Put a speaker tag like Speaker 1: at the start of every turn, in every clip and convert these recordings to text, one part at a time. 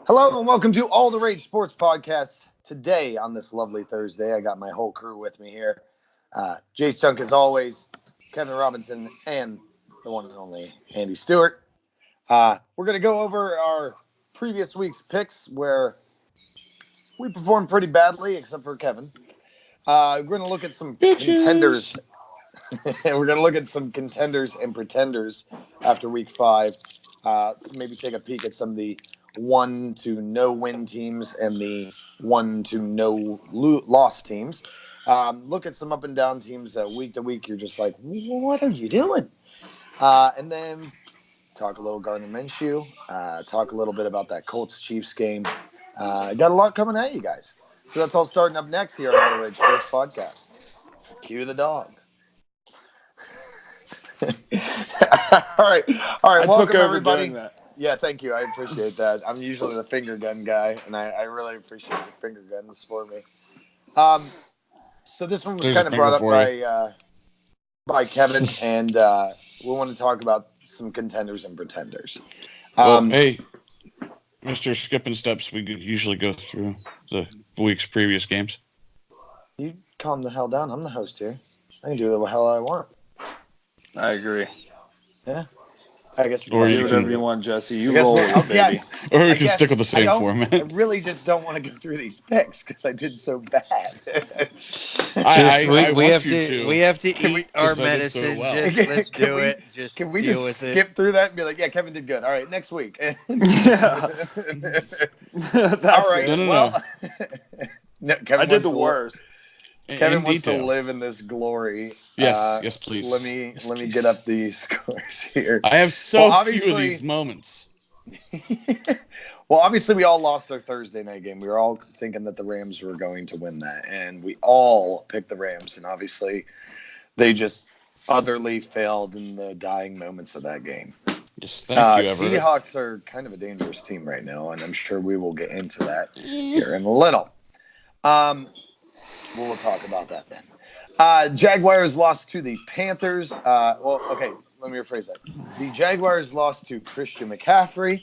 Speaker 1: Hello and welcome to All the Rage Sports Podcast. Today on this lovely Thursday, I got my whole crew with me here. Jay Stunk as always, Kevin Robinson, and the one and only Andy Stewart. We're going to go over our previous week's picks where we performed pretty badly, except for Kevin. We're going to look at some contenders. And we're going to look at some contenders and pretenders after week 5. So maybe take a peek at some of the 1 to no win teams and the 1 to no loss teams. Look at some up and down teams that week to week you're just like, what are you doing? And then talk a little Gardner Minshew. Talk a little bit about that Colts-Chiefs game. Got a lot coming at you guys. So that's all starting up next here on the Rage Sports Podcast. Cue the dog. all right. Welcome everybody. Yeah, thank you. I appreciate that. I'm usually the finger gun guy, and I really appreciate the finger guns for me. So this one was kind of brought up by Kevin, and we want to talk about some contenders and pretenders.
Speaker 2: Hey, Mr. Skipping Steps, we usually go through the week's previous games.
Speaker 1: You calm the hell down. I'm the host here. I can do the hell I want.
Speaker 3: I agree.
Speaker 1: Yeah. I guess
Speaker 3: or you do whatever you want, Jesse. You roll it, baby.
Speaker 1: Yes,
Speaker 2: or we can stick with the same format.
Speaker 1: I really just don't want to go through these picks because I did so bad.
Speaker 4: We have to eat our medicine. Let's do it.
Speaker 1: Can we just skip through that and be like, yeah, Kevin did good. All right, next week.
Speaker 3: Yeah.
Speaker 1: All right.
Speaker 2: No.
Speaker 1: No, Kevin
Speaker 3: I did the worst.
Speaker 1: Kevin wants to live in this glory.
Speaker 2: Yes, please.
Speaker 1: Let me get up the scores here.
Speaker 2: I have few of these moments.
Speaker 1: Well, obviously, we all lost our Thursday night game. We were all thinking that the Rams were going to win that, and we all picked the Rams. And obviously, they just utterly failed in the dying moments of that game.
Speaker 2: Just thank you, Everett.
Speaker 1: Seahawks are kind of a dangerous team right now, and I'm sure we will get into that here in a little. We'll talk about that then. Jaguars lost to the Panthers. Let me rephrase that. The Jaguars lost to Christian McCaffrey.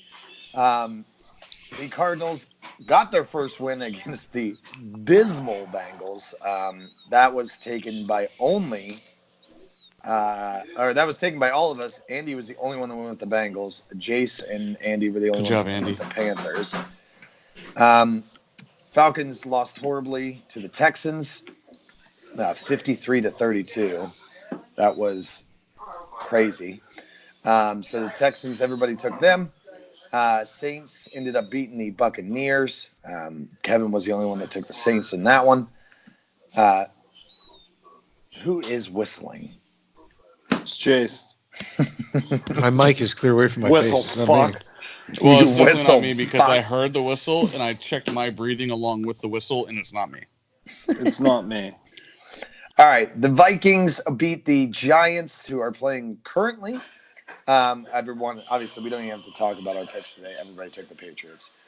Speaker 1: The Cardinals got their first win against the dismal Bengals. That was taken by that was taken by all of us. Andy was the only one that went with the Bengals. Jace and Andy were the only ones that went with the Panthers. Falcons lost horribly to the Texans, 53-32. That was crazy. So the Texans, everybody took them. Saints ended up beating the Buccaneers. Kevin was the only one that took the Saints in that one. Who is whistling?
Speaker 3: It's Jace.
Speaker 4: My mic is clear away from my
Speaker 3: whistle,
Speaker 4: face.
Speaker 3: fuck.
Speaker 2: Well, it's definitely not me because I heard the whistle and I checked my breathing along with the whistle, and it's not me.
Speaker 3: It's not me.
Speaker 1: All right. The Vikings beat the Giants, who are playing currently. Everyone, obviously, we don't even have to talk about our picks today. Everybody took the Patriots.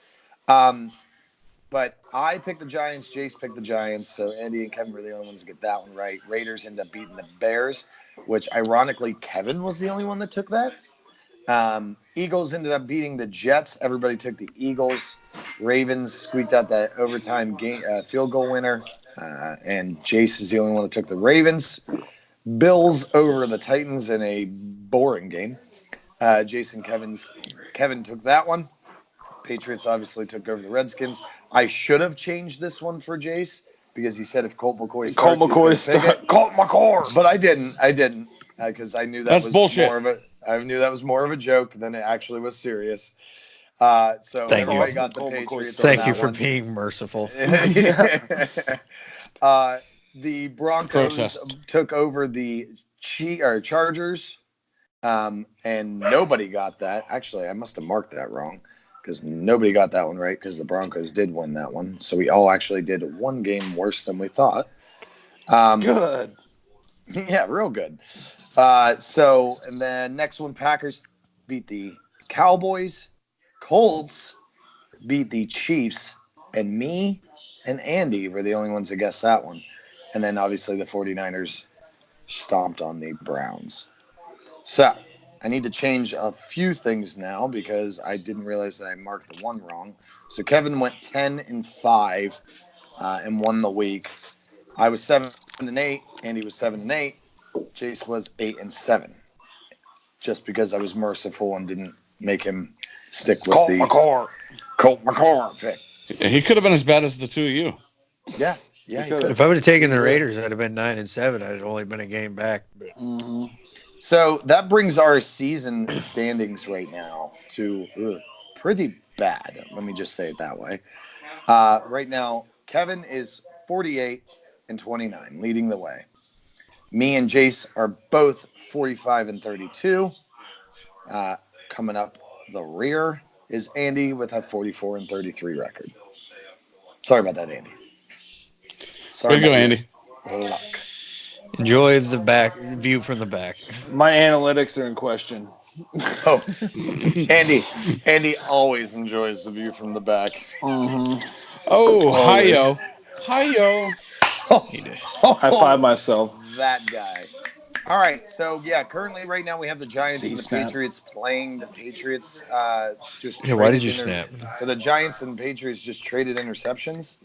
Speaker 1: But I picked the Giants. Jace picked the Giants. So Andy and Kevin were the only ones to get that one right. Raiders ended up beating the Bears, which ironically, Kevin was the only one that took that. Eagles ended up beating the Jets. Everybody took the Eagles. Ravens squeaked out that overtime game, field goal winner. And Jace is the only one that took the Ravens. Bills over the Titans in a boring game. Kevin took that one. Patriots obviously took over the Redskins. I should have changed this one for Jace because he said if Colt McCoy starts,
Speaker 3: Colt McCoy.
Speaker 1: But I didn't because I knew that was
Speaker 2: bullshit.
Speaker 1: I knew that was more of a joke than it actually was serious. So everybody got the Patriots.
Speaker 4: Thank you for being merciful.
Speaker 1: The Broncos took over the Chargers, and nobody got that. Actually, I must have marked that wrong because nobody got that one right because the Broncos did win that one. So we all actually did one game worse than we thought.
Speaker 3: Good.
Speaker 1: Yeah, real good. And then next one, Packers beat the Cowboys. Colts beat the Chiefs. And me and Andy were the only ones that guessed that one. And then obviously the 49ers stomped on the Browns. So I need to change a few things now because I didn't realize that I marked the one wrong. So Kevin went 10-5 and won the week. I was 7-8. Andy was 7-8. Jace was 8-7. Just because I was merciful and didn't make him stick with
Speaker 3: Colt
Speaker 1: the
Speaker 3: McCoy
Speaker 1: pick.
Speaker 2: He could have been as bad as the two of you.
Speaker 1: Yeah, he could.
Speaker 4: If I would have taken the Raiders, I'd have been 9-7. I'd have only been a game back. But.
Speaker 1: So that brings our season standings right now to pretty bad. Let me just say it that way. Right now, Kevin is 48-29, leading the way. Me and Jace are both 45-32. Coming up the rear is Andy with a 44-33 record. Sorry about that, Andy.
Speaker 2: Way to go, Andy.
Speaker 1: Luck.
Speaker 4: Enjoy the back view from the back.
Speaker 3: My analytics are in question.
Speaker 1: Oh, Andy always enjoys the view from the back.
Speaker 2: Oh, hi-yo. Hi-yo.
Speaker 3: High five myself.
Speaker 1: That guy. All right, so yeah, currently right now we have the Giants and the Patriots playing. The Patriots just
Speaker 4: why did you snap?
Speaker 1: The Giants and Patriots just traded interceptions.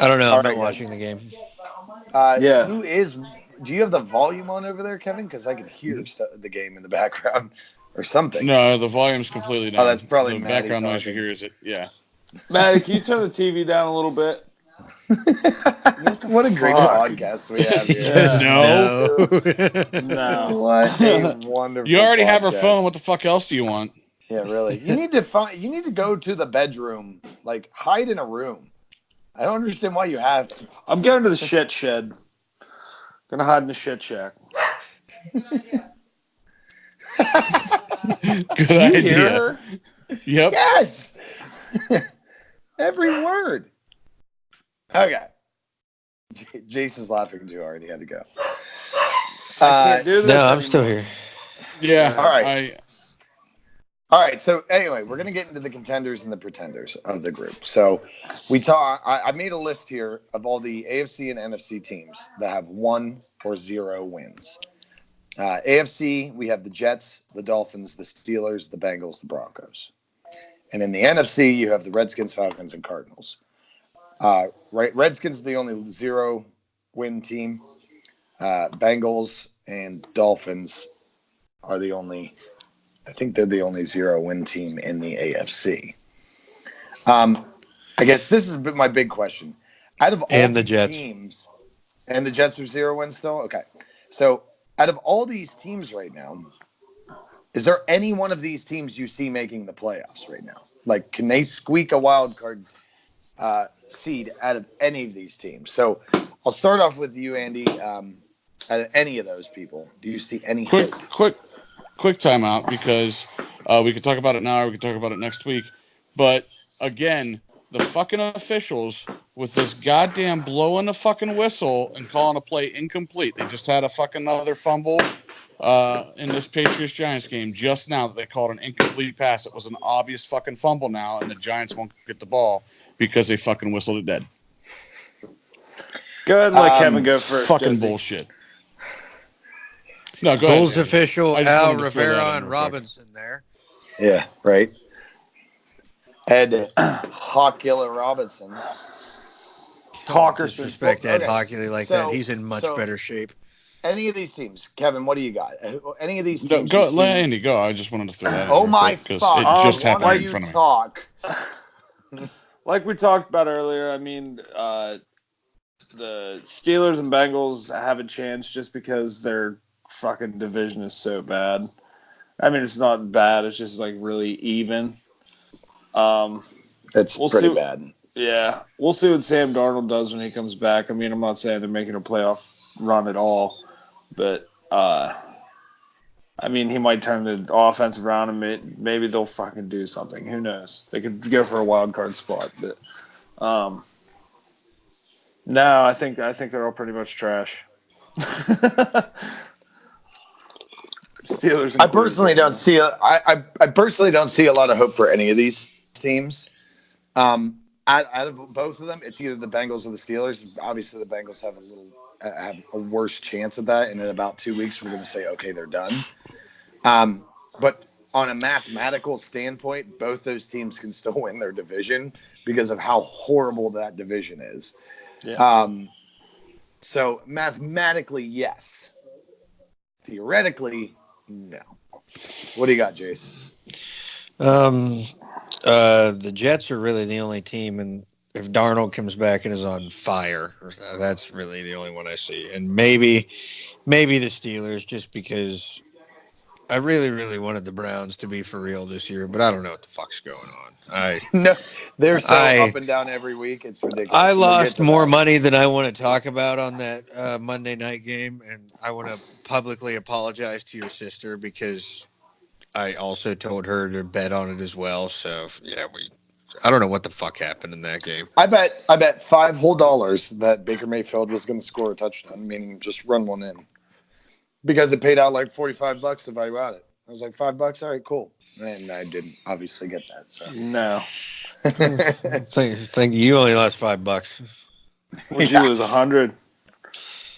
Speaker 4: I don't know. I'm not watching the game.
Speaker 3: Yeah.
Speaker 1: Do you have the volume on over there, Kevin? Because I can hear the game in the background or something.
Speaker 2: No, the volume's completely down.
Speaker 1: Oh, that's probably
Speaker 2: the
Speaker 1: Maddie
Speaker 2: background noise you
Speaker 1: talking.
Speaker 2: hear is it. Yeah.
Speaker 3: Maddie, can you turn the TV down a little bit?
Speaker 1: What a great podcast we have here.
Speaker 3: No.
Speaker 1: What a wonderful.
Speaker 2: You already have her
Speaker 1: podcast.
Speaker 2: phone. What the fuck else do you want?
Speaker 1: Yeah, really. You need to go to the bedroom, like hide in a room. I don't understand why you have to.
Speaker 3: I'm going to the shit shed. Gonna hide in the shit shack.
Speaker 2: Good idea.
Speaker 3: Her?
Speaker 2: Yep.
Speaker 1: Yes. Every word. Okay. Jason's laughing too hard. He had to go.
Speaker 3: I can't do this
Speaker 4: No, I'm
Speaker 3: anymore.
Speaker 4: still here.
Speaker 2: Yeah.
Speaker 1: All right. All right, so anyway, we're going to get into the contenders and the pretenders of the group. So I made a list here of all the AFC and NFC teams that have 1 or 0 wins. AFC, we have the Jets, the Dolphins, the Steelers, the Bengals, the Broncos. And in the NFC, you have the Redskins, Falcons, and Cardinals. Redskins are the only 0-win team. Bengals and Dolphins are the only... I think they're the only 0-win team in the AFC. I guess this is my big question. Out of all
Speaker 4: the Jets
Speaker 1: teams, and the Jets are 0 wins still? Okay. So out of all these teams right now, is there any one of these teams you see making the playoffs right now? Like, can they squeak a wild card seed out of any of these teams? So I'll start off with you, Andy. Out of any of those people, do you see any
Speaker 2: Quick timeout because we could talk about it now or we could talk about it next week. But again, the fucking officials with this goddamn blowing the fucking whistle and calling a play incomplete. They just had a fucking another fumble in this Patriots-Giants game just now that they called an incomplete pass. It was an obvious fucking fumble now, and the Giants won't get the ball because they fucking whistled it dead.
Speaker 3: Go ahead and let Kevin go first.
Speaker 2: Fucking
Speaker 3: Jesse.
Speaker 2: bullshit. No, go ahead.
Speaker 4: Bulls official
Speaker 2: I just
Speaker 4: Al
Speaker 2: wanted to throw that
Speaker 4: Rivera
Speaker 2: in
Speaker 4: and
Speaker 2: real
Speaker 4: Robinson there.
Speaker 1: Yeah, right. Ed Hawkilla Robinson.
Speaker 3: Hawkerson.
Speaker 4: Disrespect Ed
Speaker 1: Okay.
Speaker 4: Hockley like that. He's in much better shape.
Speaker 1: Any of these teams, Kevin, what do you got? Any of these
Speaker 2: No,
Speaker 1: teams?
Speaker 2: go, let Andy go. I just wanted to throw that in.
Speaker 1: Oh
Speaker 2: real
Speaker 1: my
Speaker 2: quick, 'cause
Speaker 1: fuck!
Speaker 2: it just happened
Speaker 1: Why
Speaker 2: right
Speaker 1: don't
Speaker 2: in front
Speaker 1: you
Speaker 2: of me.
Speaker 1: talk?
Speaker 3: Like we talked about earlier, I mean, the Steelers and Bengals have a chance just because their fucking division is so bad. I mean, it's not bad. It's just like really even.
Speaker 1: It's pretty bad.
Speaker 3: Yeah, we'll see what Sam Darnold does when he comes back. I mean, I'm not saying they're making a playoff run at all, but I mean, he might turn the offense around and maybe they'll fucking do something. Who knows? They could go for a wild card spot, but no, I think they're all pretty much trash. Steelers.
Speaker 1: I personally don't see I personally don't see a lot of hope for any of these teams. Out of both of them, it's either the Bengals or the Steelers. Obviously, the Bengals have a little have a worse chance at that. And in about 2 weeks, we're going to say, okay, they're done. But on a mathematical standpoint, both those teams can still win their division because of how horrible that division is.
Speaker 3: Yeah.
Speaker 1: So mathematically, yes. Theoretically, no. What do you got, Jace?
Speaker 4: The Jets are really the only team, and if Darnold comes back and is on fire, that's really the only one I see. And maybe the Steelers, just because I really, really wanted the Browns to be for real this year, but I don't know what the fuck's going on.
Speaker 1: No, they're so up and down every week. It's ridiculous.
Speaker 4: I lost more money than I want to talk about on that Monday night game, and I want to publicly apologize to your sister because I also told her to bet on it as well. So yeah, I don't know what the fuck happened in that game.
Speaker 1: I bet $5 whole that Baker Mayfield was going to score a touchdown, meaning just run one in, because it paid out like $45 if I got it. I was like, $5, all right, cool. And I didn't obviously get that. So
Speaker 3: No.
Speaker 4: think you only lost $5.
Speaker 3: Would you lose 100?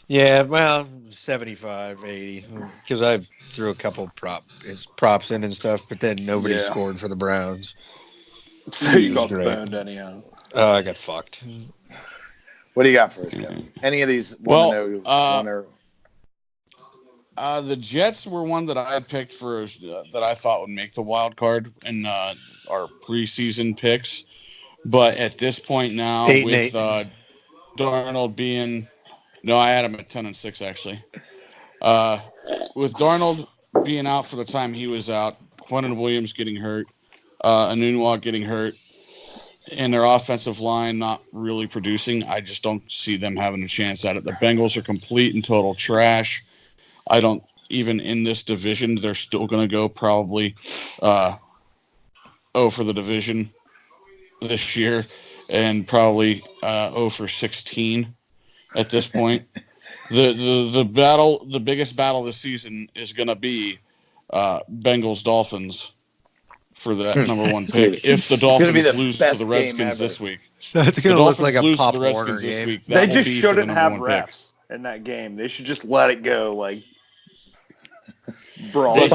Speaker 4: Yeah, well, 75, 80, because I threw a couple props in and stuff, but then nobody scored for the Browns.
Speaker 3: So you got boned anyhow.
Speaker 4: I got fucked.
Speaker 1: What do you got for us, Kevin? Any of these?
Speaker 2: The Jets were one that I had picked for that I thought would make the wild card in our preseason picks, but at this point now, with Darnold being, I had him at 10-6 actually. With Darnold being out for the time he was out, Quentin Williams getting hurt, Anunwa getting hurt, and their offensive line not really producing, I just don't see them having a chance at it. The Bengals are complete and total trash. I don't even in this division, they're still going to go probably for the division this year, and probably 0-16 at this point. The biggest battle this season is going to be Bengals Dolphins for that number one pick. If the Dolphins lose to the Redskins this week,
Speaker 4: that's going to look like a Pop Warner game.
Speaker 3: They just shouldn't have refs in that game. They should just let it go like brawl.
Speaker 4: They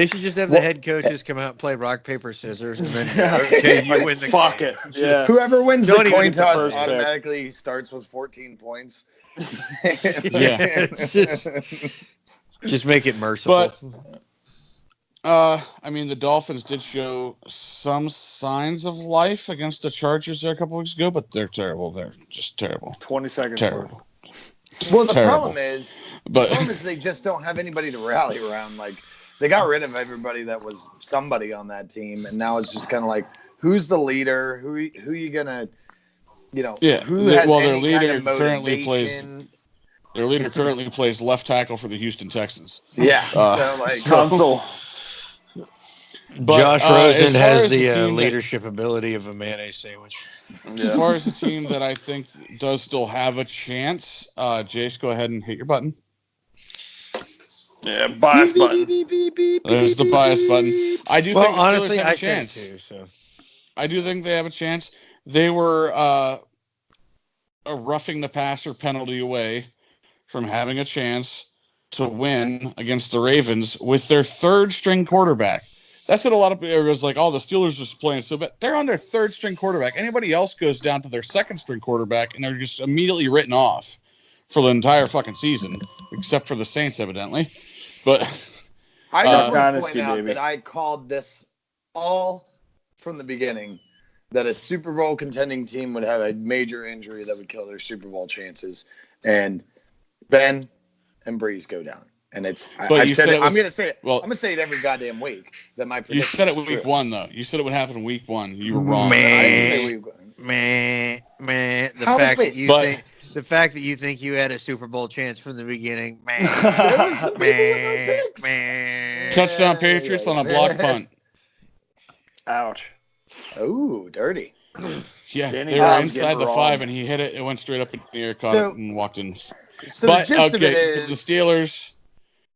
Speaker 4: should just have the head coaches come out and play rock, paper, scissors, and then okay, you win the
Speaker 3: fuck
Speaker 4: game.
Speaker 3: It. Yeah.
Speaker 1: Whoever wins the coin toss automatically starts with 14 points.
Speaker 2: Yeah.
Speaker 4: Just make it merciful.
Speaker 2: But the Dolphins did show some signs of life against the Chargers there a couple weeks ago, but they're terrible. They're just terrible.
Speaker 3: 20 seconds.
Speaker 2: Terrible.
Speaker 1: Well, the problem is they just don't have anybody to rally around. Like, they got rid of everybody that was somebody on that team, and now it's just kind of like, who's the leader? Who you gonna, who has any kind of motivation?
Speaker 2: Their leader currently plays left tackle for the Houston Texans.
Speaker 1: Yeah.
Speaker 3: Console.
Speaker 4: Josh Rosen has the leadership ability of a mayonnaise sandwich.
Speaker 2: Yeah. As far as the team that I think does still have a chance, Jace, go ahead and hit your button.
Speaker 3: Yeah, bias button.
Speaker 2: There's the bias button. I do think
Speaker 4: honestly,
Speaker 2: have a chance.
Speaker 4: Too, so.
Speaker 2: I do think they have a chance. They were a roughing the passer penalty away from having a chance to win against the Ravens with their third string quarterback. That's what a lot of people was like, the Steelers are just playing so bad. They're on their third string quarterback. Anybody else goes down to their second string quarterback, and they're just immediately written off for the entire fucking season, except for the Saints, evidently. But
Speaker 1: I just want to point out that I called this all from the beginning, that a Super Bowl contending team would have a major injury that would kill their Super Bowl chances, and Ben and Breeze go down. And it's. I'm going to say it. Well, I'm going to say it every goddamn week. That my prediction.
Speaker 2: You said it week one, though. You said it would happen week one. You were wrong.
Speaker 4: The fact that you think you had a Super Bowl chance from the beginning, man.
Speaker 2: Touchdown Patriots on a block punt.
Speaker 3: Ouch.
Speaker 1: Oh, dirty.
Speaker 2: Yeah, they were inside the 5, and he hit it. It went straight up in the air, caught it, and walked in.
Speaker 1: So the gist of it is
Speaker 2: the Steelers.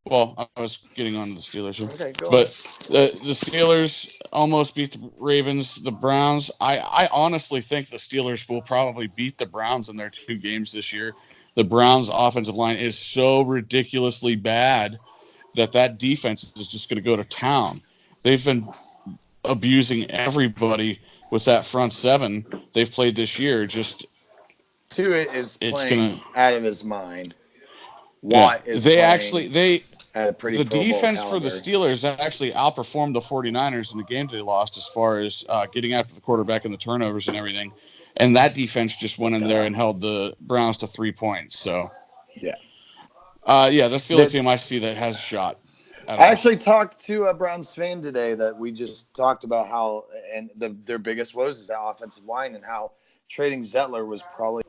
Speaker 2: Well, I was getting on to the Steelers here.
Speaker 1: Okay, go
Speaker 2: but the Steelers almost beat the Ravens. The Browns, I honestly think the Steelers will probably beat the Browns in their 2 games this year. the Browns' offensive line is so ridiculously bad that defense is just going to go to town. They've been abusing everybody with that front seven they've played this year. Just
Speaker 1: Tua is
Speaker 2: it's
Speaker 1: playing
Speaker 2: gonna
Speaker 1: out of his mind.
Speaker 2: yeah.
Speaker 1: Watt is
Speaker 2: They
Speaker 1: playing
Speaker 2: actually
Speaker 1: at a pretty
Speaker 2: the
Speaker 1: Pro Bowl
Speaker 2: defense for the
Speaker 1: caliber.
Speaker 2: Steelers actually outperformed the 49ers in the games they lost as far as getting after the quarterback and the turnovers and everything. And that defense just went in there and held the Browns to 3 points. So
Speaker 1: Yeah.
Speaker 2: That's the only team I see that has a shot.
Speaker 1: I actually talked to a Browns fan today that we just talked about how, and their biggest woes is that offensive line and how trading Zettler was probably.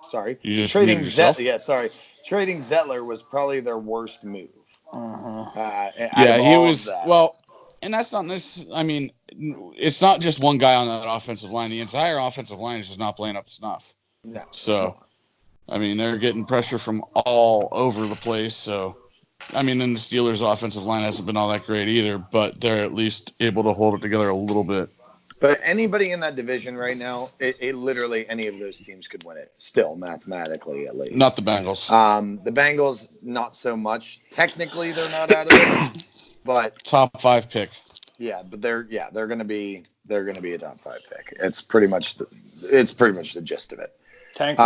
Speaker 1: Sorry,
Speaker 2: You just
Speaker 1: trading
Speaker 2: muted yourself?
Speaker 1: Trading Zettler was probably their worst move.
Speaker 2: He was
Speaker 1: that.
Speaker 2: well, and that's not this. I mean, it's not just one guy on that offensive line. The entire offensive line is just not playing up to snuff.
Speaker 1: No,
Speaker 2: so, I mean, they're getting pressure from all over the place. So, I mean, and the Steelers' offensive line hasn't been all that great either, but they're at least able to hold it together a little bit.
Speaker 1: But anybody in that division right now, it literally any of those teams could win it. Still, mathematically, at least.
Speaker 2: Not the Bengals.
Speaker 1: The Bengals, not so much. Technically, they're not out of it, but
Speaker 2: top 5 pick.
Speaker 1: Yeah, but they're going to be a top 5 pick. It's pretty much the gist of it.
Speaker 3: Tank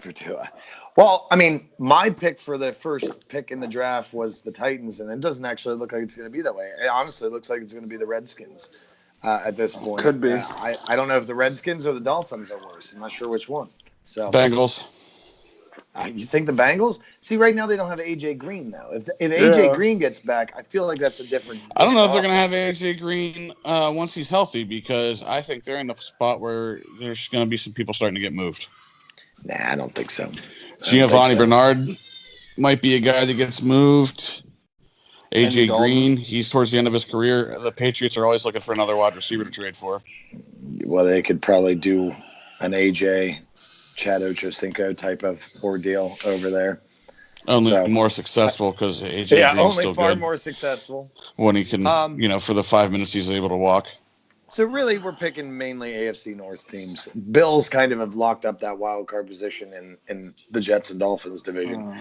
Speaker 3: for
Speaker 1: Tua. Well, I mean, my pick for the first pick in the draft was the Titans, and it doesn't actually look like it's going to be that way. It honestly looks like it's going to be the Redskins at this point.
Speaker 3: Could be.
Speaker 1: I don't know if the Redskins or the Dolphins are worse. I'm not sure which one. So
Speaker 2: Bengals.
Speaker 1: You think the Bengals? See, right now they don't have A.J. Green, though. If A.J. Green gets back, I feel like that's a different
Speaker 2: I don't know if they're going to have A.J. Green once he's healthy, because I think they're in a spot where there's going to be some people starting to get moved.
Speaker 1: Nah, I don't think so.
Speaker 2: Giovanni Bernard might be a guy that gets moved. A.J. Green, he's towards the end of his career. The Patriots are always looking for another wide receiver to trade for.
Speaker 1: Well, they could probably do an A.J., Chad Ochocinco type of ordeal over there.
Speaker 2: Only more successful because A.J. Green's still
Speaker 1: far
Speaker 2: good.
Speaker 1: More successful.
Speaker 2: When he can, for the 5 minutes he's able to walk.
Speaker 1: So really, we're picking mainly AFC North teams. Bills kind of have locked up that wild card position in the Jets and Dolphins division.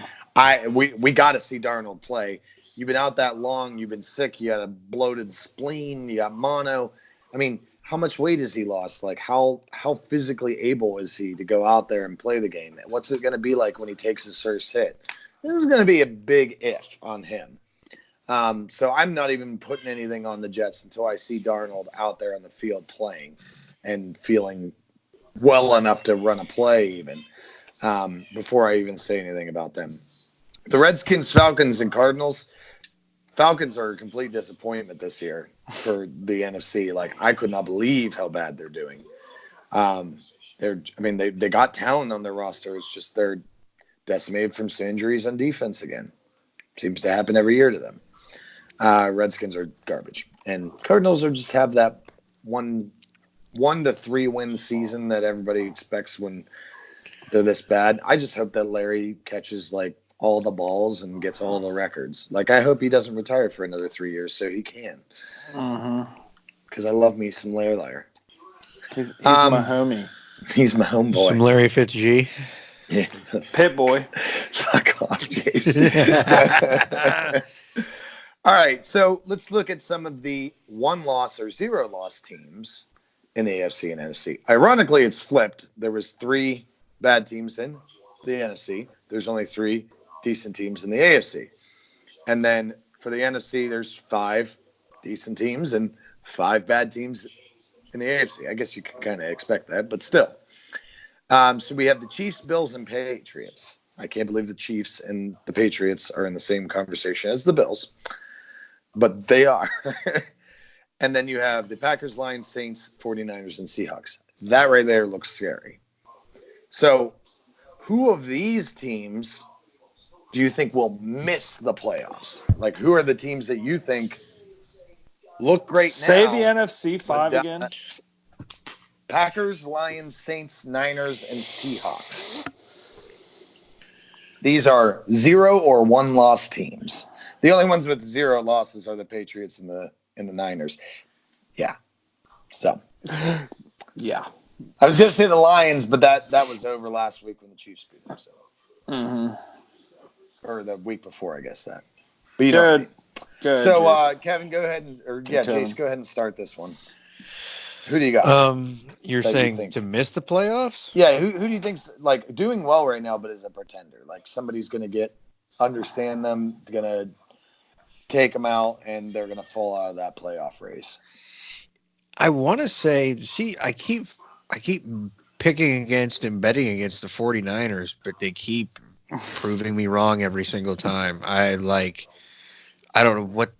Speaker 1: We got to see Darnold play. You've been out that long. You've been sick. You got a bloated spleen. You got mono. I mean, how much weight has he lost? Like, how physically able is he to go out there and play the game? What's it going to be like when he takes his first hit? This is going to be a big if on him. So I'm not even putting anything on the Jets until I see Darnold out there on the field playing and feeling well enough to run a play even before I even say anything about them. The Redskins, Falcons, and Cardinals. Falcons are a complete disappointment this year for the NFC. Like, I could not believe how bad they're doing. They got talent on their roster. It's just they're decimated from some injuries on defense again. Seems to happen every year to them. Redskins are garbage, and Cardinals are just have that 1 to 3 win season that everybody expects when they're this bad. I just hope that Larry catches like all the balls and gets all the records. Like, I hope he doesn't retire for another 3 years so he can. Because I love me some Larry.
Speaker 3: He's my homie.
Speaker 1: He's my homeboy.
Speaker 4: Some Larry Fitz-G.
Speaker 1: Yeah.
Speaker 3: Pit boy.
Speaker 1: Fuck off, Jason. All right, so let's look at some of the 1-loss or 0-loss teams in the AFC and NFC. Ironically, it's flipped. There was 3 bad teams in the NFC. There's only 3 decent teams in the AFC. And then for the NFC, there's 5 decent teams and 5 bad teams in the AFC. I guess you can kind of expect that, but still. So we have the Chiefs, Bills, and Patriots. I can't believe the Chiefs and the Patriots are in the same conversation as the Bills. But they are. And then you have the Packers, Lions, Saints, 49ers, and Seahawks. That right there looks scary. So who of these teams do you think will miss the playoffs? Like, who are the teams that you think look great now?
Speaker 3: Say the NFC 5 again.
Speaker 1: Packers, Lions, Saints, Niners, and Seahawks. These are 0 or 1-loss teams. The only ones with 0 losses are the Patriots and the Niners. Yeah. So.
Speaker 3: Yeah.
Speaker 1: I was gonna say the Lions, but that was over last week when the Chiefs beat them. So, or the week before, I guess that. But you
Speaker 3: Good.
Speaker 1: know.
Speaker 3: Good.
Speaker 1: So, Kevin, go ahead
Speaker 3: Kevin.
Speaker 1: Jace, go ahead and start this one. Who do you got?
Speaker 4: You're
Speaker 1: that you
Speaker 4: saying
Speaker 1: think-
Speaker 4: to miss the playoffs?
Speaker 1: Yeah, who do you think's like doing well right now, but is a pretender? Like somebody's gonna understand them, gonna take them out, and they're gonna fall out of that playoff race.
Speaker 4: I want to say, I keep picking against and betting against the 49ers, but they keep proving me wrong every single time. I don't know what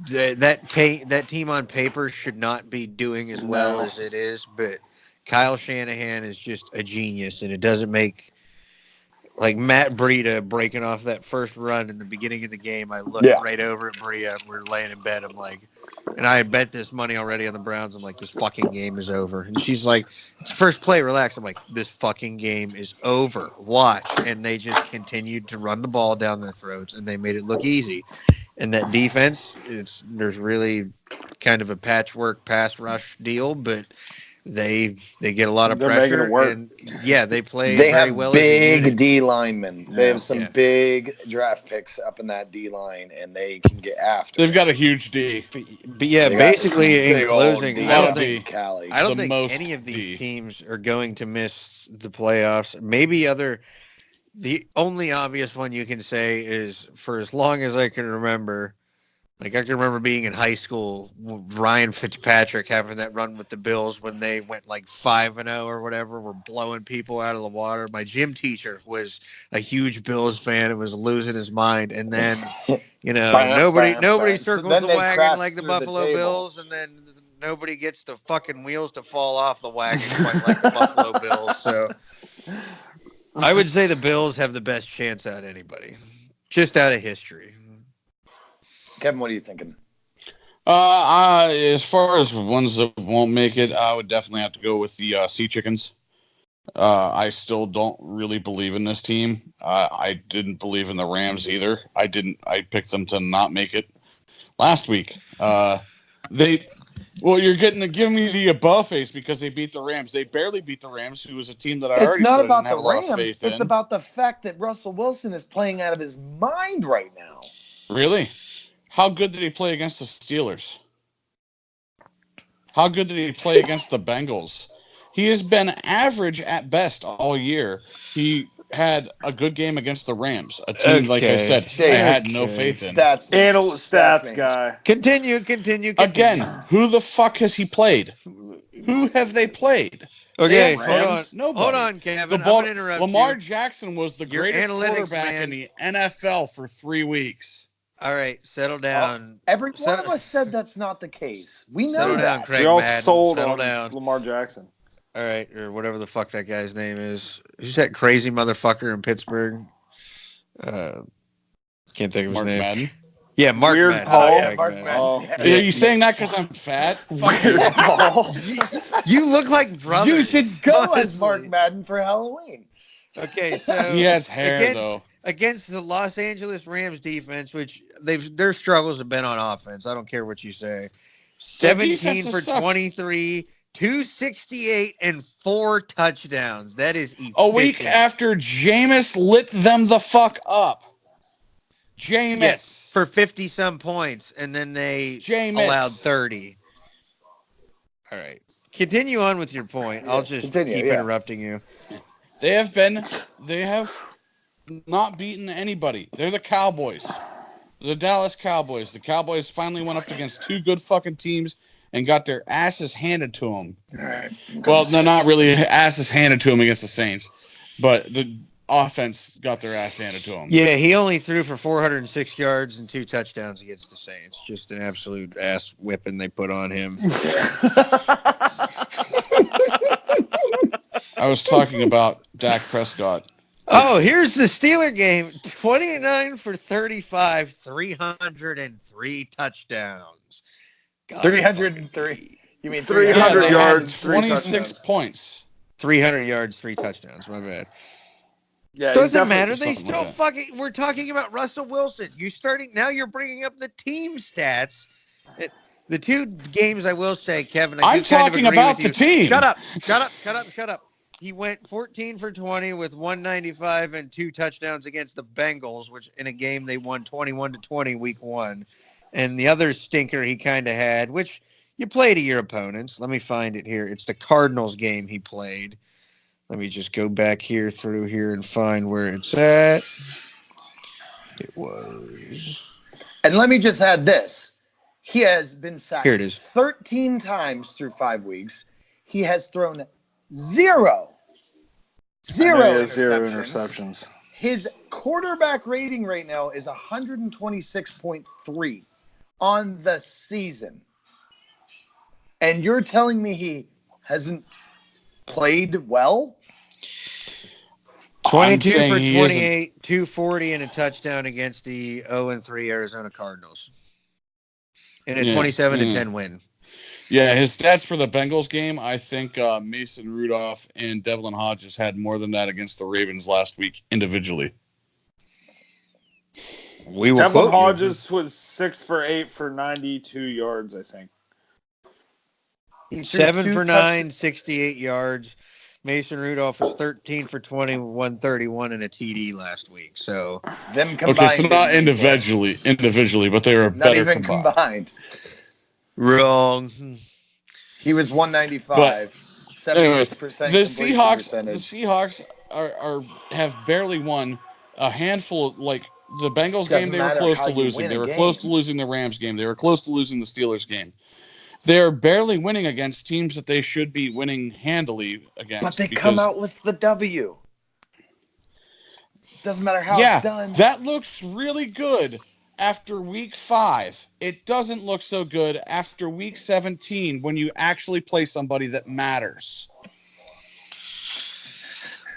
Speaker 4: that team on paper should not be doing as well as it is, but Kyle Shanahan is just a genius, and it doesn't make like Matt Breida breaking off that first run in the beginning of the game. I looked right over at Bria. We're laying in bed. I'm like, and I had bet this money already on the Browns. I'm like, this fucking game is over. And she's like, it's first play, relax. I'm like, this fucking game is over. Watch. And they just continued to run the ball down their throats, and they made it look easy. And that defense, there's really kind of a patchwork pass rush deal, but they get a lot of pressure. And they play very well.
Speaker 1: They have big D linemen. They have some big draft picks up in that D line, and they can get after.
Speaker 2: They've got a huge D.
Speaker 4: But basically in closing, I don't think any of these teams are going to miss the playoffs. Maybe the only obvious one you can say is, for as long as I can remember, like I can remember being in high school, Ryan Fitzpatrick having that run with the Bills when they went like 5-0 or whatever, were blowing people out of the water. My gym teacher was a huge Bills fan and was losing his mind. And then, nobody circles the wagon like the Buffalo Bills, and then nobody gets the fucking wheels to fall off the wagon quite like the Buffalo Bills. So I would say the Bills have the best chance out of anybody, just out of history.
Speaker 1: Kevin, what are you thinking?
Speaker 2: As far as ones that won't make it, I would definitely have to go with the Sea Chickens. I still don't really believe in this team. I didn't believe in the Rams either. I picked them to not make it last week. You're giving me the above face because they beat the Rams. They barely beat the Rams, who was a team that I already said didn't have a lot of faith in.
Speaker 1: It's about the fact that Russell Wilson is playing out of his mind right now.
Speaker 2: Really? How good did he play against the Steelers? How good did he play against the Bengals? He has been average at best all year. He had a good game against the Rams, a team, like I said, I had no faith in.
Speaker 3: Stats guy.
Speaker 4: Continue.
Speaker 2: Again, who the fuck has he played? Who have they played?
Speaker 4: Okay, hold on, Kevin. I'm going to interrupt
Speaker 2: Lamar
Speaker 4: you.
Speaker 2: Jackson was the greatest quarterback in the NFL for 3 weeks.
Speaker 4: All right, settle down.
Speaker 1: Every one of us said that's not the case. We know that.
Speaker 3: We all sold on Lamar Jackson.
Speaker 4: All right, or whatever the fuck that guy's name is. Who's that crazy motherfucker in Pittsburgh? Can't think of his name.
Speaker 2: Madden?
Speaker 4: Yeah, Mark
Speaker 3: Weird
Speaker 4: Madden.
Speaker 3: Paul.
Speaker 1: Mark Madden.
Speaker 2: Are you saying that because I'm fat?
Speaker 3: Weird Paul.
Speaker 4: You look like brothers.
Speaker 1: You should go as Mark Madden for Halloween.
Speaker 4: Okay, so
Speaker 2: he has hair though.
Speaker 4: Against the Los Angeles Rams defense, which their struggles have been on offense. I don't care what you say. 17 for 23, 268, and 4 touchdowns. That is efficient.
Speaker 2: A week after Jameis lit them the fuck up.
Speaker 4: Yes, for 50-some points, and then they allowed 30. All right. Continue on with your point. I'll just keep interrupting you.
Speaker 2: They have not beaten anybody. They're the Cowboys. The Dallas Cowboys. The Cowboys finally went up against 2 good fucking teams and got their asses handed to them.
Speaker 1: All right.
Speaker 2: Well, they're not really asses handed to them against the Saints, but the offense got their ass handed to them.
Speaker 4: Yeah, he only threw for 406 yards and 2 touchdowns against the Saints. Just an absolute ass whipping they put on him.
Speaker 2: I was talking about Dak Prescott.
Speaker 4: Oh, here's the Steeler game. 29 for 35, 303 touchdowns. God,
Speaker 1: 303. You mean
Speaker 3: 300 yards,
Speaker 2: 26 points.
Speaker 4: 300 yards, 3 touchdowns. My bad.
Speaker 3: Yeah,
Speaker 4: doesn't matter. They still fucking. We're talking about Russell Wilson. You're bringing up the team stats. The two games I will say, Kevin,
Speaker 2: I'm talking about the team.
Speaker 4: Shut up. He went 14 for 20 with 195 and 2 touchdowns against the Bengals, which in a game they won 21-20 week 1. And the other stinker he kind of had, which you play to your opponents. Let me find it here. It's the Cardinals game he played. Let me just go back through here and find where it's at. It was.
Speaker 1: And let me just add this. He has been sacked
Speaker 4: Here it is.
Speaker 1: 13 times through 5 weeks. He has thrown zero
Speaker 3: interceptions.
Speaker 1: His quarterback rating right now is 126.3 on the season. And you're telling me he hasn't played well?
Speaker 4: 22 for 28, 240, and a touchdown against the 0-3 Arizona Cardinals. In a 27-10 win.
Speaker 2: Yeah, his stats for the Bengals game, I think Mason Rudolph and Devlin Hodges had more than that against the Ravens last week individually.
Speaker 3: Devlin Hodges was 6 for 8 for 92 yards, I think.
Speaker 4: 7 for 9, 68 yards. Mason Rudolph was 13 for 20, 131, and a TD last week. So
Speaker 1: them combined.
Speaker 2: Okay, so not individually, but they were
Speaker 1: not
Speaker 2: better
Speaker 1: even combined.
Speaker 2: Wrong.
Speaker 1: He was 195. 70%
Speaker 2: the Seahawks have barely won a handful. Like the Bengals game, they were close to losing. They were close to losing the Rams game. They were close to losing the Steelers game. They're barely winning against teams that they should be winning handily against.
Speaker 1: But they come out with the W. Doesn't matter how it's done.
Speaker 2: That looks really good after week 5. It doesn't look so good after week 17 when you actually play somebody that matters.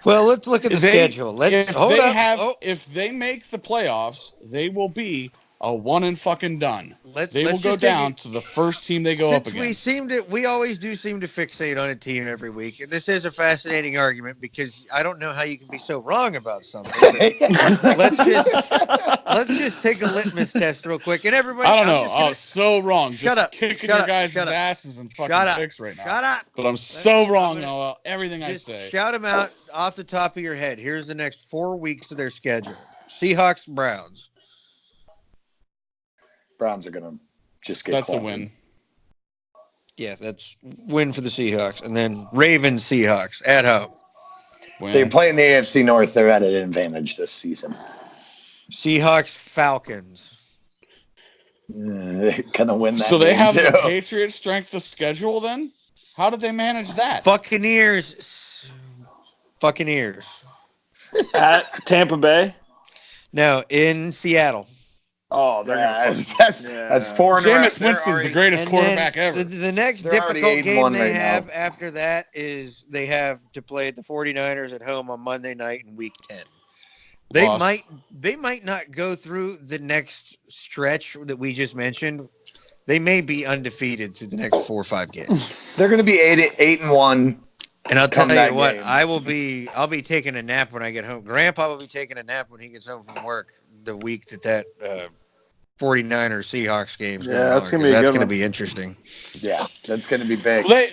Speaker 4: Well, let's look at the schedule.
Speaker 2: If they make the playoffs, they will be a one and fucking done. They will go down to the first team they go up against.
Speaker 4: We always do seem to fixate on a team every week, and this is a fascinating argument because I don't know how you can be so wrong about something. let's just take a litmus test real quick, and everybody.
Speaker 2: I don't know. So wrong.
Speaker 4: Shut up.
Speaker 2: Kicking your guys' asses and fucking picks right now.
Speaker 4: Shut up.
Speaker 2: But I'm so wrong about everything I say.
Speaker 4: Shout them out off the top of your head. Here's the next 4 weeks of their schedule: Seahawks, Browns.
Speaker 1: Browns are going to just get
Speaker 2: That's
Speaker 1: quality.
Speaker 2: a win.
Speaker 4: Yeah, that's win for the Seahawks. And then Ravens, Seahawks at home.
Speaker 1: Win. They're playing the AFC North. They're at an advantage this season.
Speaker 4: Seahawks, Falcons.
Speaker 1: They're going to win that
Speaker 2: So they have
Speaker 1: too.
Speaker 2: the Patriots' strength of schedule then? How did they manage that?
Speaker 4: Buccaneers.
Speaker 3: At Tampa Bay?
Speaker 4: No, in Seattle.
Speaker 3: Oh,
Speaker 1: that's 4 in a row.
Speaker 2: Jameis Winston's the greatest quarterback ever.
Speaker 4: The next difficult game they have after that is they have to play the 49ers at home on Monday night in week 10. They might not go through the next stretch that we just mentioned. They may be undefeated through the next 4 or 5 games.
Speaker 1: They're going to be 8-1.
Speaker 4: And I'll tell you what, I'll be taking a nap when I get home. Grandpa will be taking a nap when he gets home from work the week that 49ers Seahawks game.
Speaker 3: That's going to
Speaker 4: be interesting.
Speaker 1: Yeah, that's going to be big.
Speaker 2: I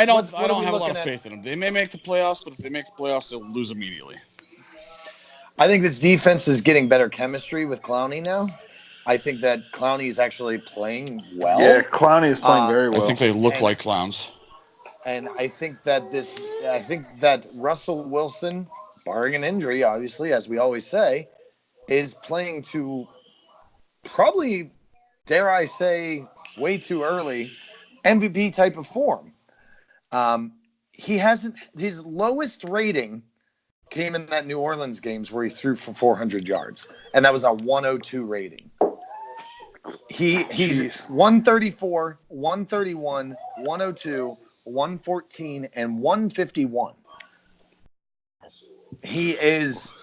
Speaker 2: don't have a lot of faith in them. They may make the playoffs, but if they make the playoffs, they'll lose immediately.
Speaker 1: I think this defense is getting better chemistry with Clowney now. I think that Clowney is actually playing well.
Speaker 3: Yeah, Clowney is playing very well.
Speaker 2: I think they look like clowns.
Speaker 1: And I think that Russell Wilson, barring an injury, obviously, as we always say, is playing to probably, dare I say, way too early MVP type of form. His lowest rating came in that New Orleans games where he threw for 400 yards, and that was a 102 rating. He's 134, 131, 102, 114, and 151. He is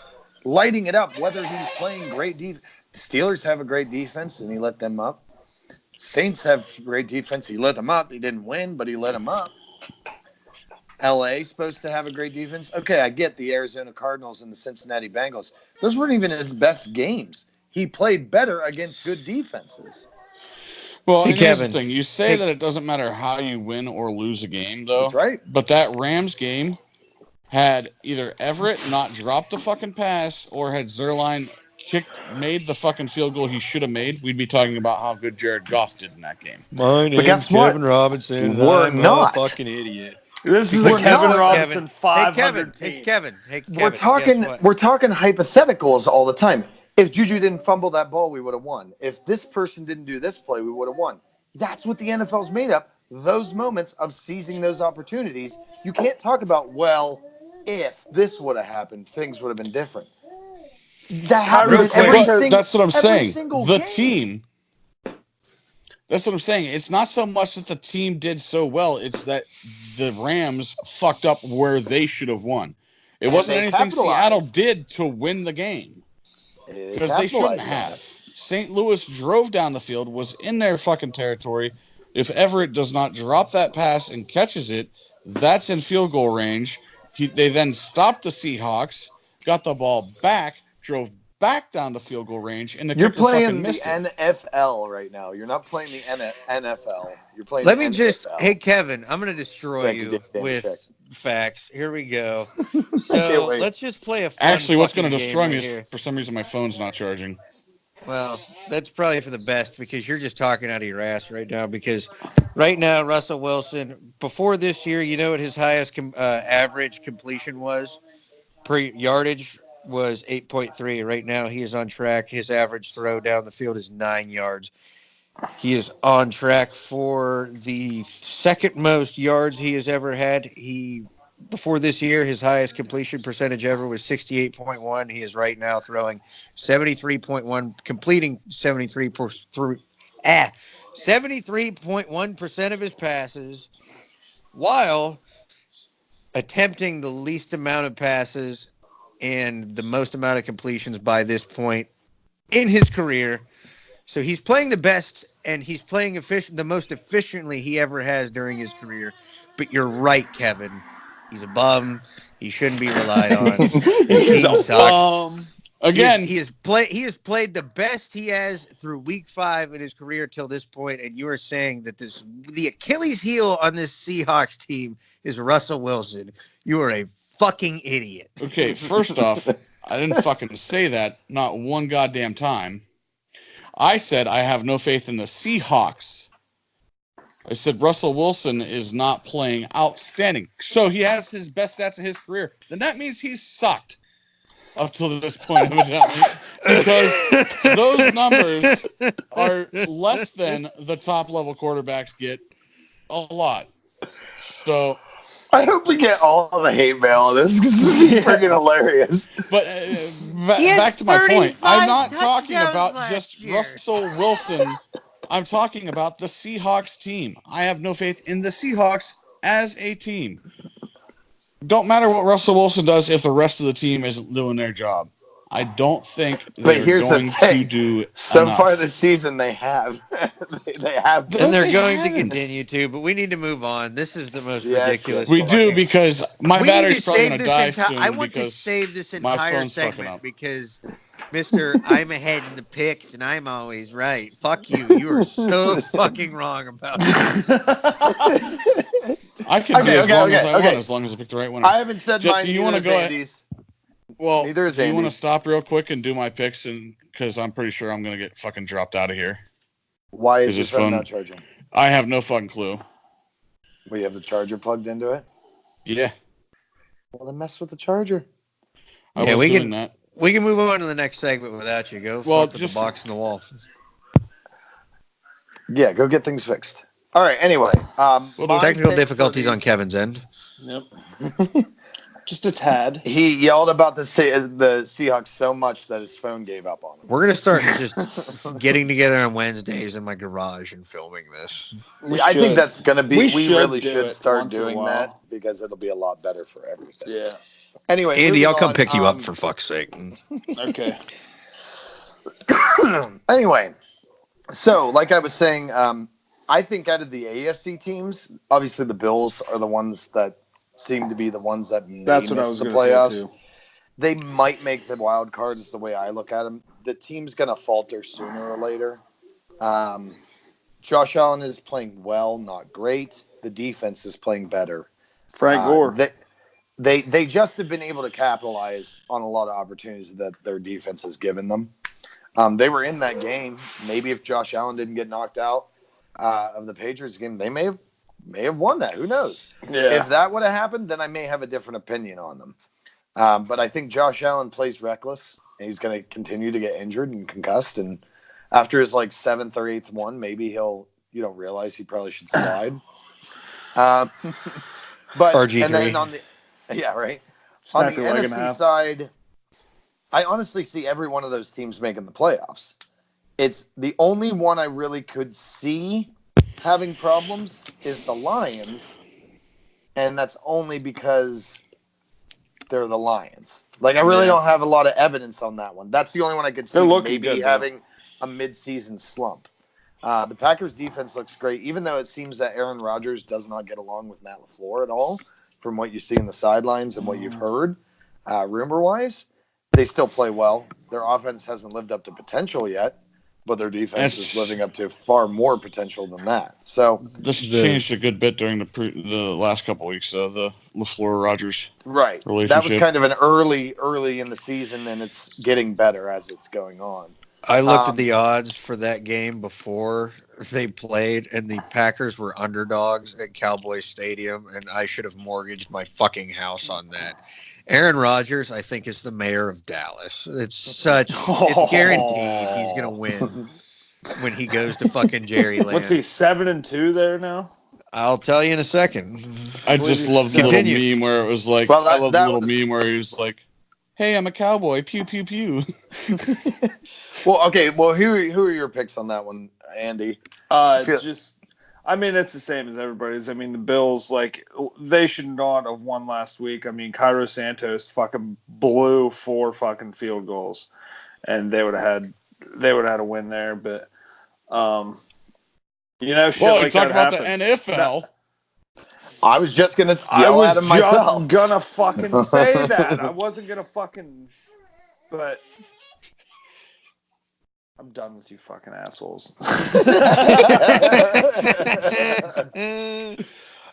Speaker 1: lighting it up, whether he's playing great defense. The Steelers have a great defense, and he let them up. Saints have great defense. He let them up. He didn't win, but he let them up. LA supposed to have a great defense. Okay, I get the Arizona Cardinals and the Cincinnati Bengals. Those weren't even his best games. He played better against good defenses.
Speaker 2: Well,
Speaker 4: Hey,
Speaker 2: and here's the
Speaker 4: Kevin.
Speaker 2: thing. You say
Speaker 4: Hey.
Speaker 2: that it doesn't matter how you win or lose a game, though.
Speaker 1: That's right.
Speaker 2: But that Rams game had either Everett not dropped the fucking pass or had Zerline made the fucking field goal he should have made, we'd be talking about how good Jared Goff did in that game.
Speaker 4: My name's
Speaker 1: guess what?
Speaker 4: Kevin Robinson, and
Speaker 1: We're
Speaker 4: I'm
Speaker 1: not.
Speaker 4: a fucking idiot.
Speaker 3: This is
Speaker 1: We're
Speaker 3: a Kevin
Speaker 1: not,
Speaker 3: Robinson 500
Speaker 4: Hey,
Speaker 3: team.
Speaker 4: Kevin.
Speaker 1: we're
Speaker 4: Guess
Speaker 1: talking
Speaker 4: what?
Speaker 1: hypotheticals all the time. If Juju didn't fumble that ball, we would have won. If this person didn't do this play, we would have won. That's what the NFL's made up. Those moments of seizing those opportunities. You can't talk about, well, if this would have happened, things would have been different. That happens in every
Speaker 2: But
Speaker 1: single.
Speaker 2: that's what I'm saying. The
Speaker 1: game.
Speaker 2: team. That's what I'm saying. It's not so much that the team did so well. It's that the Rams fucked up where they should have won. It wasn't anything Seattle did to win the game. Because they shouldn't have. St. Louis drove down the field, was in their fucking territory. If Everett does not drop that pass and catches it, that's in field goal range. They then stopped the Seahawks, got the ball back, drove back down to field goal range, and the
Speaker 1: You're
Speaker 2: kicker fucking
Speaker 1: playing the
Speaker 2: missed it.
Speaker 1: NFL right now. You're not playing the NFL. You're playing
Speaker 4: Let
Speaker 1: the
Speaker 4: me just,
Speaker 1: NFL.
Speaker 4: hey, Kevin, I'm going to destroy
Speaker 1: Thank you,
Speaker 4: you
Speaker 1: Dan
Speaker 4: with
Speaker 1: Check.
Speaker 4: facts. Here we go.
Speaker 1: can't
Speaker 4: So
Speaker 1: wait.
Speaker 4: let's just play a fun
Speaker 2: Actually, what's going to
Speaker 4: fucking
Speaker 2: destroy
Speaker 4: game
Speaker 2: me
Speaker 4: right
Speaker 2: is
Speaker 4: here.
Speaker 2: for some reason my phone's not charging.
Speaker 4: Well, that's probably for the best because you're just talking out of your ass right now. Because right now, Russell Wilson, before this year, you know what his highest average completion was per yardage was 8.3. Right now, he is on track. His average throw down the field is 9 yards. He is on track for the second most yards he has ever had. Before this year, his highest completion percentage ever was 68.1. He is right now throwing 73.1, completing 73.1% of his passes, while attempting the least amount of passes and the most amount of completions by this point in his career. So he's playing the best, and he's playing the most efficiently he ever has during his career. But you're right, Kevin. He's a bum. He shouldn't be relied on. His team sucks.
Speaker 2: Again,
Speaker 4: he has played the best he has through week 5 in his career till this point, and you are saying that the Achilles heel on this Seahawks team is Russell Wilson. You are a fucking idiot.
Speaker 2: Okay, first off, I didn't fucking say that not one goddamn time. I said I have no faith in the Seahawks. I said Russell Wilson is not playing outstanding. So he has his best stats of his career. Then that means he's sucked up to this point, evidently. Because those numbers are less than the top-level quarterbacks get a lot. So
Speaker 1: I hope we get all the hate mail on this because this is freaking hilarious.
Speaker 2: But back to my point. I'm not talking about just Russell Wilson. I'm talking about the Seahawks team. I have no faith in the Seahawks as a team. Don't matter what Russell Wilson does if the rest of the team isn't doing their job. I don't think they're going to do enough.
Speaker 1: Far this season, they have. they have.
Speaker 4: And they're going to continue to, but we need to move on. This is the most ridiculous.
Speaker 2: We do, because my battery's probably going to die soon.
Speaker 4: I want to save this entire segment because, Mr. I'm ahead in the picks and I'm always right. Fuck you. You are so fucking wrong about this.
Speaker 2: I can be as long as I want, as long as I pick the right one.
Speaker 1: I haven't said
Speaker 2: Jesse,
Speaker 1: mine.
Speaker 2: You want to go
Speaker 1: Andy's.
Speaker 2: Well,
Speaker 1: neither is
Speaker 2: do you
Speaker 1: Andy.
Speaker 2: want to stop real quick and do my picks, and because I'm pretty sure I'm going to get fucking dropped out of here.
Speaker 1: Why is your phone not charging?
Speaker 2: I have no fucking clue.
Speaker 1: Well, you have the charger plugged into it?
Speaker 2: Yeah.
Speaker 1: Well, then mess with the charger.
Speaker 2: We can
Speaker 4: move on to the next segment without you. Go fuck with the box in the wall.
Speaker 1: Yeah, go get things fixed. All right, anyway.
Speaker 4: Technical difficulties on Kevin's end.
Speaker 3: Yep. Just a tad.
Speaker 1: He yelled about the Seahawks so much that his phone gave up on him.
Speaker 4: We're going to start just getting together on Wednesdays in my garage and filming this.
Speaker 1: I think that's going to be... We really
Speaker 3: do
Speaker 1: should start doing that because it'll be a lot better for everything.
Speaker 3: Yeah.
Speaker 1: Anyway,
Speaker 4: Andy, I'll come pick you up for fuck's sake.
Speaker 3: Okay.
Speaker 1: Anyway, so like I was saying, I think out of the AFC teams, obviously the Bills are the ones that seem to be the ones that may miss the playoffs. They might make the wild cards is the way I look at them. The team's going to falter sooner or later. Josh Allen is playing well, not great. The defense is playing better.
Speaker 3: Frank Gore.
Speaker 1: They just have been able to capitalize on a lot of opportunities that their defense has given them. They were in that game. Maybe if Josh Allen didn't get knocked out of the Patriots game, they may have won that. Who knows?
Speaker 3: Yeah.
Speaker 1: If that would have happened, then I may have a different opinion on them. But I think Josh Allen plays reckless, and he's going to continue to get injured and concussed. And after his like 7th or 8th one, maybe he'll realize he probably should slide. But
Speaker 4: RG3.
Speaker 1: and then on the right on the NFC side, I honestly see every one of those teams making the playoffs. It's the only one I really could see having problems is the Lions, and that's only because they're the Lions. Like, I really don't have a lot of evidence on that one. That's the only one I could see maybe having a mid-season slump. The Packers' defense looks great, even though it seems that Aaron Rodgers does not get along with Matt LaFleur at all, from what you see in the sidelines and what you've heard, rumor-wise. They still play well. Their offense hasn't lived up to potential yet, but their defense is living up to far more potential than that. So
Speaker 2: this changed a good bit during the last couple of weeks of the LaFleur-Rodgers relationship.
Speaker 1: That was kind of an early in the season, and it's getting better as it's going on.
Speaker 4: I looked at the odds for that game before they played, and the Packers were underdogs at Cowboy Stadium, and I should have mortgaged my fucking house on that. Aaron Rodgers, I think, is the mayor of Dallas. It's guaranteed he's going to win when he goes to fucking Jerryland.
Speaker 3: What's he, 7-2 there now?
Speaker 4: I'll tell you in a second.
Speaker 2: I just love the little meme where it was like, I love the little meme where he was like, hey, I'm a cowboy, pew, pew, pew.
Speaker 1: Well, okay, who are your picks on that one, Andy?
Speaker 3: It's the same as everybody's. I mean, the Bills, like, they should not have won last week. I mean, Cairo Santos fucking blew 4 fucking field goals, and they would have had a win there. But, shit like
Speaker 2: talk about
Speaker 3: happens.
Speaker 2: the NFL.
Speaker 1: I was just gonna yell at him myself.
Speaker 3: I was just gonna fucking say that. I wasn't gonna fucking, but. I'm done with you fucking assholes.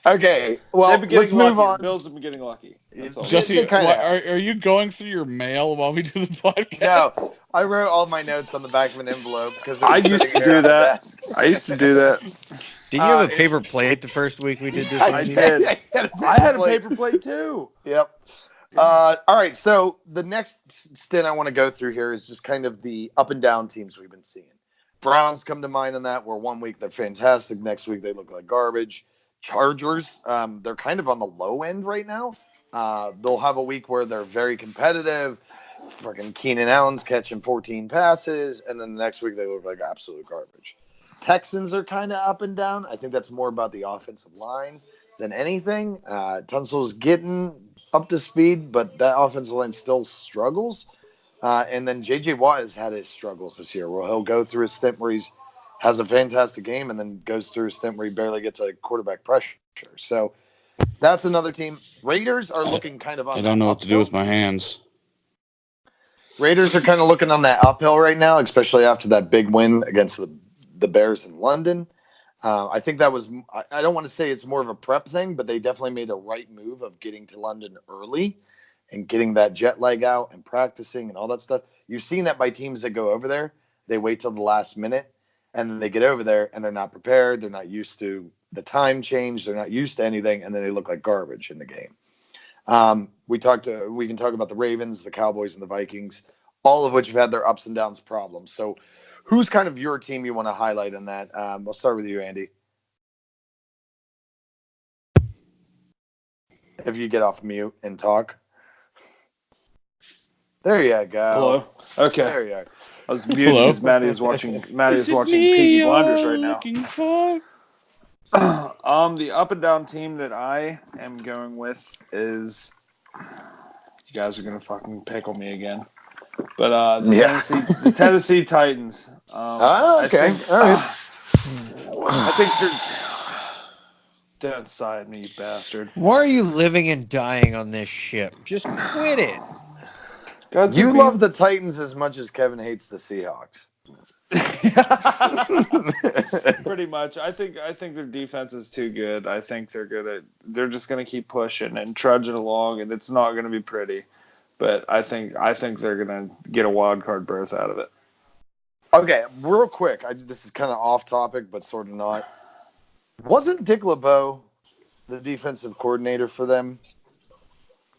Speaker 1: Okay, well, let's move on.
Speaker 3: Bills have been getting lucky.
Speaker 2: Jesse, are you going through your mail while we do the podcast?
Speaker 1: No, I wrote all my notes on the back of an envelope because
Speaker 3: I used to do that.
Speaker 4: Did you have a paper plate the first week we did this?
Speaker 3: I did. I had a paper plate too.
Speaker 1: Yep. All right, so the next stint I want to go through here is just kind of the up and down teams we've been seeing. Browns come to mind on that, where 1 week they're fantastic, next week they look like garbage. Chargers, they're kind of on the low end right now. They'll have a week where they're very competitive. Freaking Keenan Allen's catching 14 passes, and then the next week they look like absolute garbage. Texans are kind of up and down. I think that's more about the offensive line than anything. Tunsil's getting up to speed, but that offensive line still struggles. And then J.J. Watt has had his struggles this year, where he'll go through a stint where he has a fantastic game and then goes through a stint where he barely gets a quarterback pressure. So that's another team. Raiders are looking kind of on
Speaker 2: I don't know what to do with my hands.
Speaker 1: Raiders are kind of looking on that uphill right now, especially after that big win against the Bears in London. I think that was – I don't want to say it's more of a prep thing, but they definitely made the right move of getting to London early and getting that jet lag out and practicing and all that stuff. You've seen that by teams that go over there. They wait till the last minute, and then they get over there, and they're not prepared. They're not used to the time change. They're not used to anything, and then they look like garbage in the game. We can talk about the Ravens, the Cowboys, and the Vikings, all of which have had their ups and downs problems. So who's kind of your team you want to highlight in that? I'll start with you, Andy. If you get off mute and talk. There you go.
Speaker 3: Hello. Okay.
Speaker 1: There you are.
Speaker 3: I was muted because Maddie is watching Peaky Blinders right now. The up and down team that I am going with is, you guys are gonna fucking pickle me again, but the Tennessee Titans.
Speaker 1: Okay. All right.
Speaker 3: I think you're dead side me, you bastard.
Speaker 4: Why are you living and dying on this ship? Just quit it.
Speaker 1: You love the Titans as much as Kevin hates the Seahawks.
Speaker 3: Pretty much. I think their defense is too good. I think they're just gonna keep pushing and trudging along, and it's not gonna be pretty. But I think they're gonna get a wild card berth out of it.
Speaker 1: Okay, real quick. This is kind of off topic, but sort of not. Wasn't Dick LeBeau the defensive coordinator for them?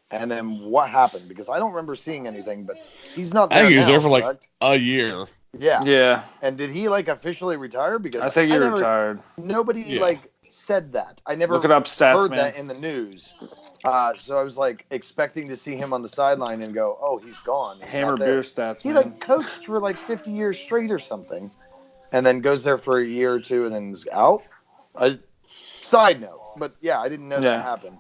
Speaker 1: And then what happened? Because I don't remember seeing anything, but he's not there
Speaker 2: I think he was
Speaker 1: now,
Speaker 2: there for
Speaker 1: correct?
Speaker 2: like a year.
Speaker 1: Yeah.
Speaker 3: Yeah.
Speaker 1: And did he like officially retire? Because
Speaker 3: I think he retired.
Speaker 1: Nobody like said that. I never
Speaker 3: Look it up, stats,
Speaker 1: heard
Speaker 3: man.
Speaker 1: that in the news. So I was like expecting to see him on the sideline and go, "Oh, he's gone." He's
Speaker 3: Hammer
Speaker 1: not there."
Speaker 3: beer stats.
Speaker 1: He
Speaker 3: man.
Speaker 1: like coached for like 50 years straight or something, and then goes there for a year or two and then is out. Side note, but yeah, I didn't know that happened.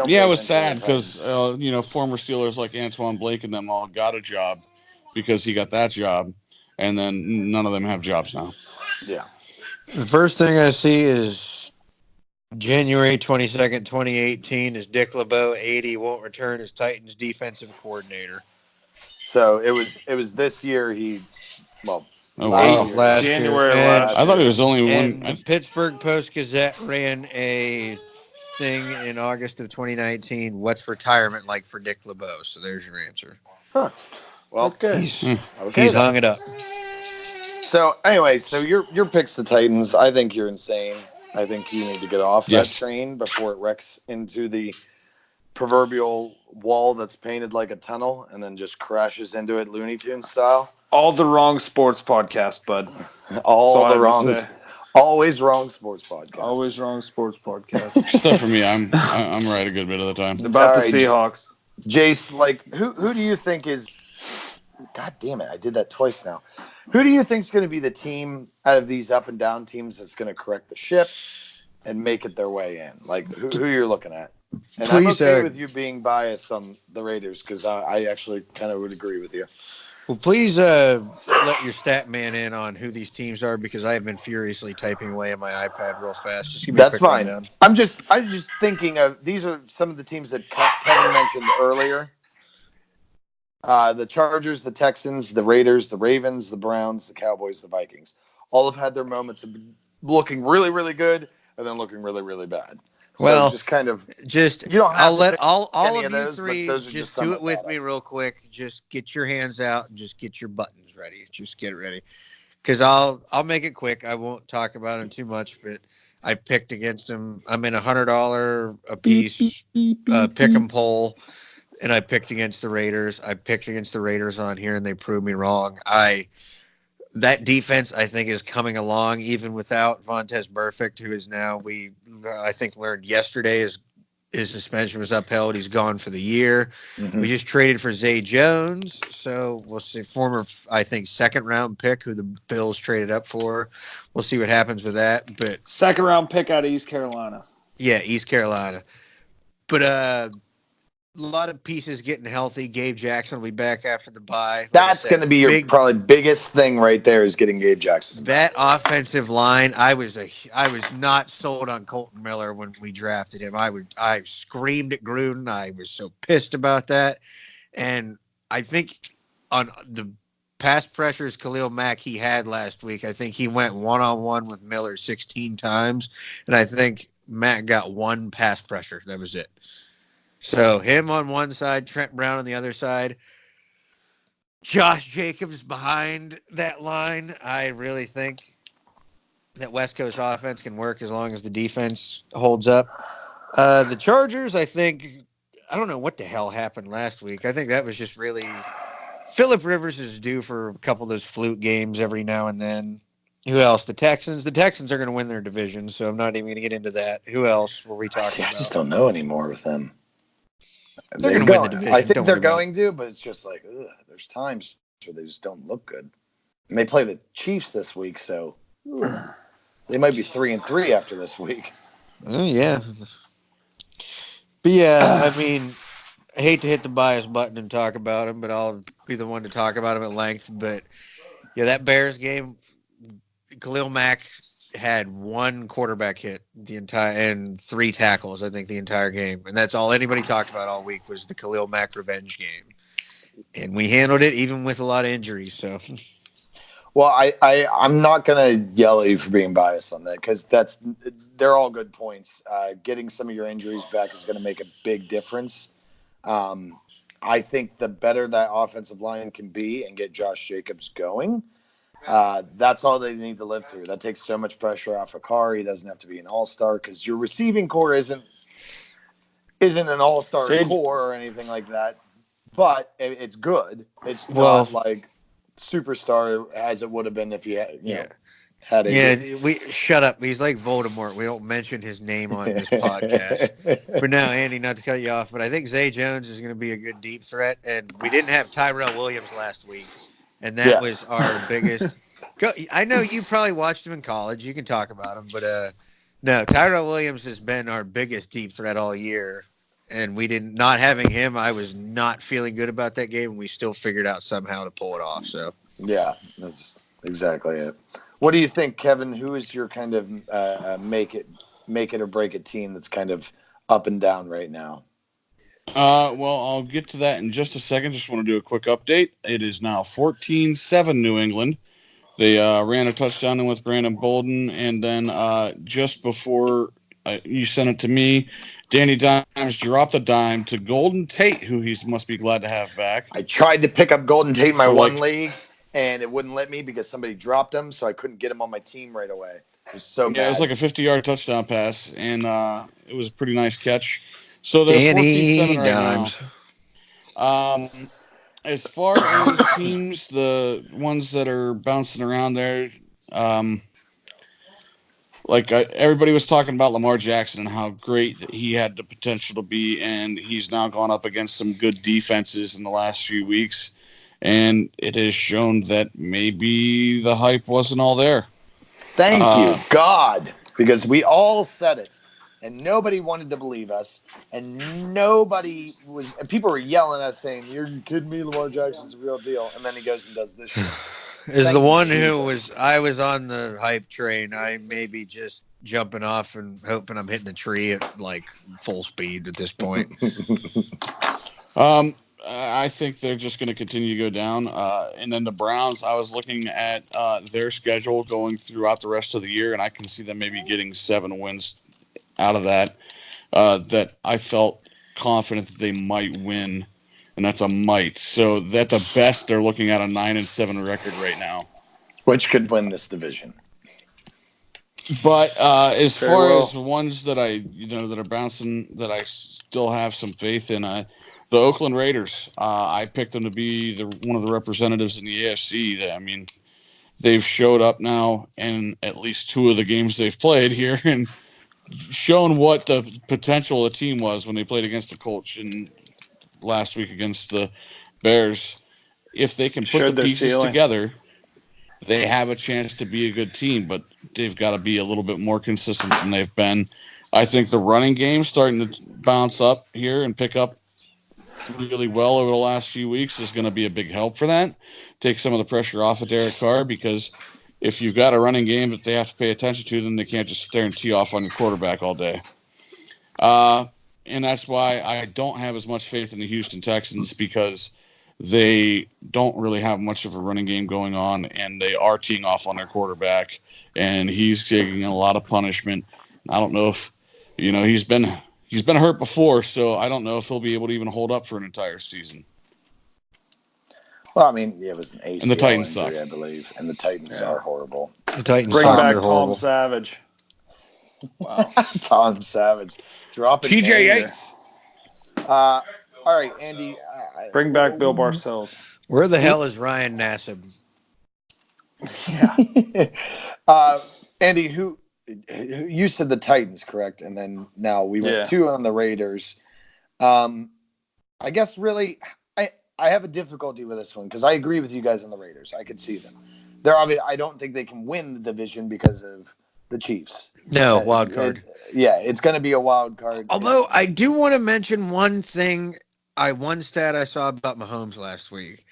Speaker 2: Yeah, it was sad because former Steelers like Antoine Blake and them all got a job because he got that job, and then none of them have jobs now.
Speaker 1: Yeah.
Speaker 4: The first thing I see is January 22nd, 2018 is Dick LeBeau, 80, won't return as Titans defensive coordinator.
Speaker 1: So it was this year
Speaker 4: last
Speaker 3: January
Speaker 4: year.
Speaker 3: last
Speaker 2: I thought it was only
Speaker 4: And
Speaker 2: one.
Speaker 4: the Pittsburgh Post-Gazette ran a thing in August of 2019. What's retirement like for Dick LeBeau? So there's your answer.
Speaker 1: Huh. Well,
Speaker 3: okay.
Speaker 4: He's hung it up.
Speaker 1: So anyway, your pick's the Titans. I think you're insane. I think you need to get off that train before it wrecks into the proverbial wall that's painted like a tunnel and then just crashes into it Looney Tunes style.
Speaker 3: All the wrong sports podcast, bud.
Speaker 1: Always wrong sports podcast.
Speaker 3: Always wrong sports podcast.
Speaker 2: Except for me, I'm right a good bit of the time.
Speaker 3: About the Seahawks.
Speaker 1: Jace, like who do you think is? God damn it! I did that twice now. Who do you think is going to be the team out of these up and down teams that's going to correct the ship and make it their way in? Like who you're looking at? And
Speaker 4: Please,
Speaker 1: I'm okay with you being biased on the Raiders because I actually kind of would agree with you.
Speaker 4: Well, please let your stat man in on who these teams are because I have been furiously typing away on my iPad real fast. Just give me
Speaker 1: That's
Speaker 4: a quick
Speaker 1: fine.
Speaker 4: rundown.
Speaker 1: I'm just thinking of these are some of the teams that Kevin mentioned earlier. The Chargers, the Texans, the Raiders, the Ravens, the Browns, the Cowboys, the Vikings. All have had their moments of looking really, really good and then looking really, really bad.
Speaker 4: Well,
Speaker 1: so just kind of
Speaker 4: you don't have I'll let all of you
Speaker 1: those,
Speaker 4: three just do it with me real quick. Just get your hands out and just get your buttons ready. Just get it ready. Because I'll make it quick. I won't talk about them too much, but I picked against them. I'm in $100 a piece pick 'em poll. And I picked against the Raiders. I picked against the Raiders on here, and they proved me wrong. That defense, I think, is coming along even without Vontaze Burfict, who is now I think learned yesterday his suspension was upheld. He's gone for the year. Mm-hmm. We just traded for Zay Jones, so we'll see. Former, I think, second-round pick who the Bills traded up for. We'll see what happens with that. But
Speaker 3: second-round pick out of East Carolina.
Speaker 4: Yeah, East Carolina. But a lot of pieces getting healthy. Gabe Jackson will be back after the bye.
Speaker 1: That's going to be your probably biggest thing right there is getting Gabe Jackson.
Speaker 4: That offensive line, I was not sold on Colton Miller when we drafted him. I screamed at Gruden. I was so pissed about that. And I think on the pass pressures Khalil Mack he had last week, I think he went one-on-one with Miller 16 times. And I think Mack got one pass pressure. That was it. So him on one side, Trent Brown on the other side, Josh Jacobs behind that line. I really think that West Coast offense can work as long as the defense holds up. The Chargers, I don't know what the hell happened last week. I think that was just really Phillip Rivers is due for a couple of those fluke games every now and then. Who else? The Texans. The Texans are going to win their division, so I'm not even going to get into that. Who else were we talking about?
Speaker 1: I just don't know anymore with them.
Speaker 4: They're going to win the division.
Speaker 1: I think they're going to, but it's just like, there's times where they just don't look good. And they play the Chiefs this week, so they might be 3-3 after this week.
Speaker 4: Yeah. But yeah, I mean, I hate to hit the bias button and talk about them, but I'll be the one to talk about them at length. But yeah, that Bears game, Khalil Mack had one quarterback hit and 3 tackles, I think, the entire game. And that's all anybody talked about all week was the Khalil Mack revenge game. And we handled it even with a lot of injuries. So,
Speaker 1: Well, I'm not gonna yell at you for being biased on that because they're all good points. Getting some of your injuries back is going to make a big difference. I think the better that offensive line can be and get Josh Jacobs going, that's all they need to live through. That takes so much pressure off of Carr. He doesn't have to be an all-star because your receiving core isn't an all-star core or anything like that. But it's good. It's not like superstar as it would have been if you had, had a
Speaker 4: we shut up. He's like Voldemort. We don't mention his name on this podcast. But now, Andy, not to cut you off, but I think Zay Jones is going to be a good deep threat. And we didn't have Tyrell Williams last week, and that was our biggest. I know you probably watched him in college. You can talk about him, but no, Tyrell Williams has been our biggest deep threat all year. And we didn't not having him. I was not feeling good about that game, and we still figured out somehow to pull it off. So
Speaker 1: yeah, that's exactly it. What do you think, Kevin? Who is your kind of make it or break it team that's kind of up and down right now?
Speaker 2: Well, I'll get to that in just a second. Just want to do a quick update. It is now 14-7 New England. They ran a touchdown in with Brandon Bolden, and then just before you sent it to me, Danny Dimes dropped a dime to Golden Tate, who he must be glad to have back.
Speaker 1: I tried to pick up Golden Tate in my one league, and it wouldn't let me because somebody dropped him, so I couldn't get him on my team right away. It was so bad.
Speaker 2: Yeah, it was like a 50-yard touchdown pass, and it was a pretty nice catch. So they're 14-7 right now. As far as teams, the ones that are bouncing around there, everybody was talking about Lamar Jackson and how great that he had the potential to be, and he's now gone up against some good defenses in the last few weeks, and it has shown that maybe the hype wasn't all there.
Speaker 1: Thank you, God, because we all said it, and nobody wanted to believe us, and people were yelling at us saying, "You're kidding me, Lamar Jackson's a real deal," and then he goes and does this shit.
Speaker 4: Is the one who I was on the hype train. I may be just jumping off and hoping I'm hitting the tree at like full speed at this point.
Speaker 2: I think they're just going to continue to go down. And then the Browns, I was looking at their schedule going throughout the rest of the year, and I can see them maybe getting 7 wins out of that. That I felt confident that they might win. And that's a might. So at the best, they're looking at a 9-7 record right now,
Speaker 1: which could win this division.
Speaker 2: But as far as ones that that are bouncing, that I still have some faith in, the Oakland Raiders. I picked them to be one of the representatives in the AFC. I mean, they've showed up now in at least 2 of the games they've played here and shown what the potential of the team was when they played against the Colts and last week against the Bears. If they can put the pieces together, they have a chance to be a good team, but they've got to be a little bit more consistent than they've been. I think the running game starting to bounce up here and pick up really well over the last few weeks is going to be a big help for that. Take some of the pressure off of Derek Carr, because if you've got a running game that they have to pay attention to, then they can't just stare and tee off on your quarterback all day. And that's why I don't have as much faith in the Houston Texans, because they don't really have much of a running game going on, and they are teeing off on their quarterback, and he's taking a lot of punishment. I don't know if, he's been hurt before, so I don't know if he'll be able to even hold up for an entire season.
Speaker 1: Well, I mean, it was an ACL
Speaker 2: and the Titans
Speaker 1: injury,
Speaker 2: suck.
Speaker 1: I believe, and the Titans are horrible.
Speaker 4: The Titans
Speaker 3: bring back Tom
Speaker 4: horrible.
Speaker 3: Savage. Wow,
Speaker 1: Tom Savage. Dropping
Speaker 2: TJ Yates.
Speaker 1: All right, Andy.
Speaker 3: Bring back Bill Parcells.
Speaker 4: Where the hell is Ryan Nassib?
Speaker 1: Yeah. Andy, who you said the Titans, correct? And then now we went 2 on the Raiders. I guess really, I have a difficulty with this one because I agree with you guys on the Raiders. I could see them. I don't think they can win the division because of the Chiefs.
Speaker 4: No, wild card.
Speaker 1: It's going to be a wild card.
Speaker 4: Although I do want to mention one thing. One stat I saw about Mahomes last week.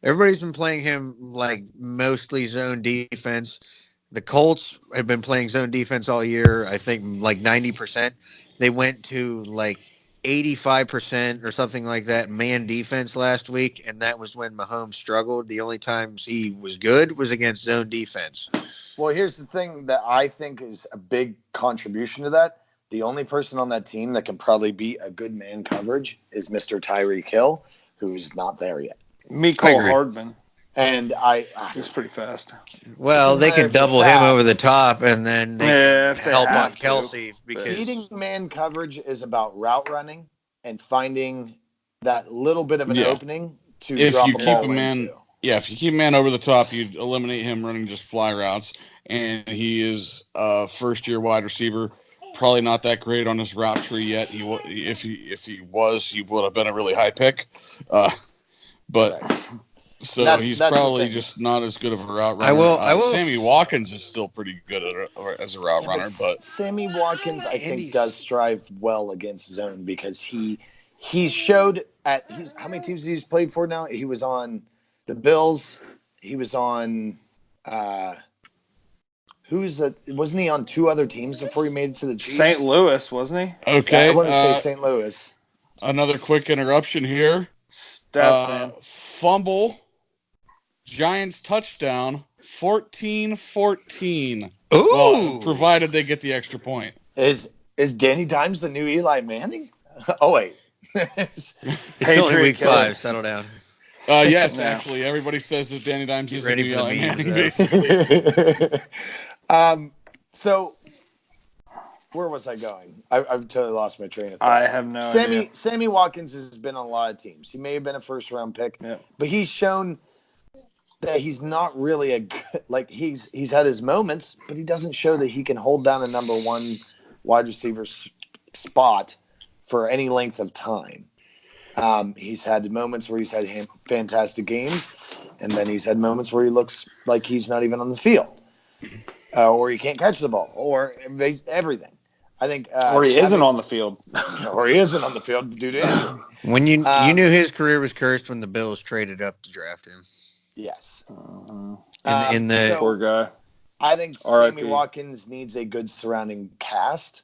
Speaker 4: Everybody's been playing him like mostly zone defense. The Colts have been playing zone defense all year. I think like 90%. They went to like 85% or something like that man defense last week, and that was when Mahomes struggled. The only times he was good was against zone defense.
Speaker 1: Well, here's the thing that I think is a big contribution to that. The only person on that team that can probably beat a good man coverage is Mr. Tyreek Hill, who's not there yet.
Speaker 3: Mecole Hardman.
Speaker 1: And
Speaker 3: he's pretty fast.
Speaker 4: Well, they can double him over the top, and then they can help on Kelsey. Because
Speaker 1: beating man coverage is about route running and finding that little bit of an opening to drop a ball into.
Speaker 2: Yeah, if you keep a man over the top, you eliminate him running just fly routes. And he is a first-year wide receiver. Probably not that great on his route tree yet. If he was, he would have been a really high pick. So he's probably just not as good of a route runner. Sammy Watkins is still pretty good as a route runner, but
Speaker 1: Sammy Watkins, I think, does strive well against zone because he showed how many teams he's played for now? He was on the Bills. He was on wasn't he on two other teams before he made it to the Chiefs?
Speaker 3: St. Louis, wasn't he?
Speaker 2: Okay.
Speaker 1: I want to say St. Louis.
Speaker 2: Another quick interruption here.
Speaker 3: Stats, man.
Speaker 2: Fumble. Giants touchdown. 14-14.
Speaker 4: Ooh.
Speaker 2: Well, provided they get the extra point.
Speaker 1: Is Danny Dimes the new Eli Manning? Oh, wait.
Speaker 4: It's only week 5. Settle down.
Speaker 2: Yes, actually. Everybody says that Danny Dimes is the new Eli Manning,
Speaker 1: basically. So, where was I going? I've totally lost my train of thought.
Speaker 3: I have no idea.
Speaker 1: Sammy Watkins has been on a lot of teams. He may have been a first-round pick, but he's shown that he's not really a good, he's had his moments, but he doesn't show that he can hold down a number one wide receiver spot for any length of time. He's had moments where he's had fantastic games, and then he's had moments where he looks like he's not even on the field, or he can't catch the ball, or everything. I think,
Speaker 3: or he isn't on the field,
Speaker 1: or he isn't on the field due to injury.
Speaker 4: When you knew his career was cursed when the Bills traded up to draft him.
Speaker 1: Yes.
Speaker 4: In the
Speaker 3: poor guy.
Speaker 1: I think Sammy Watkins needs a good surrounding cast,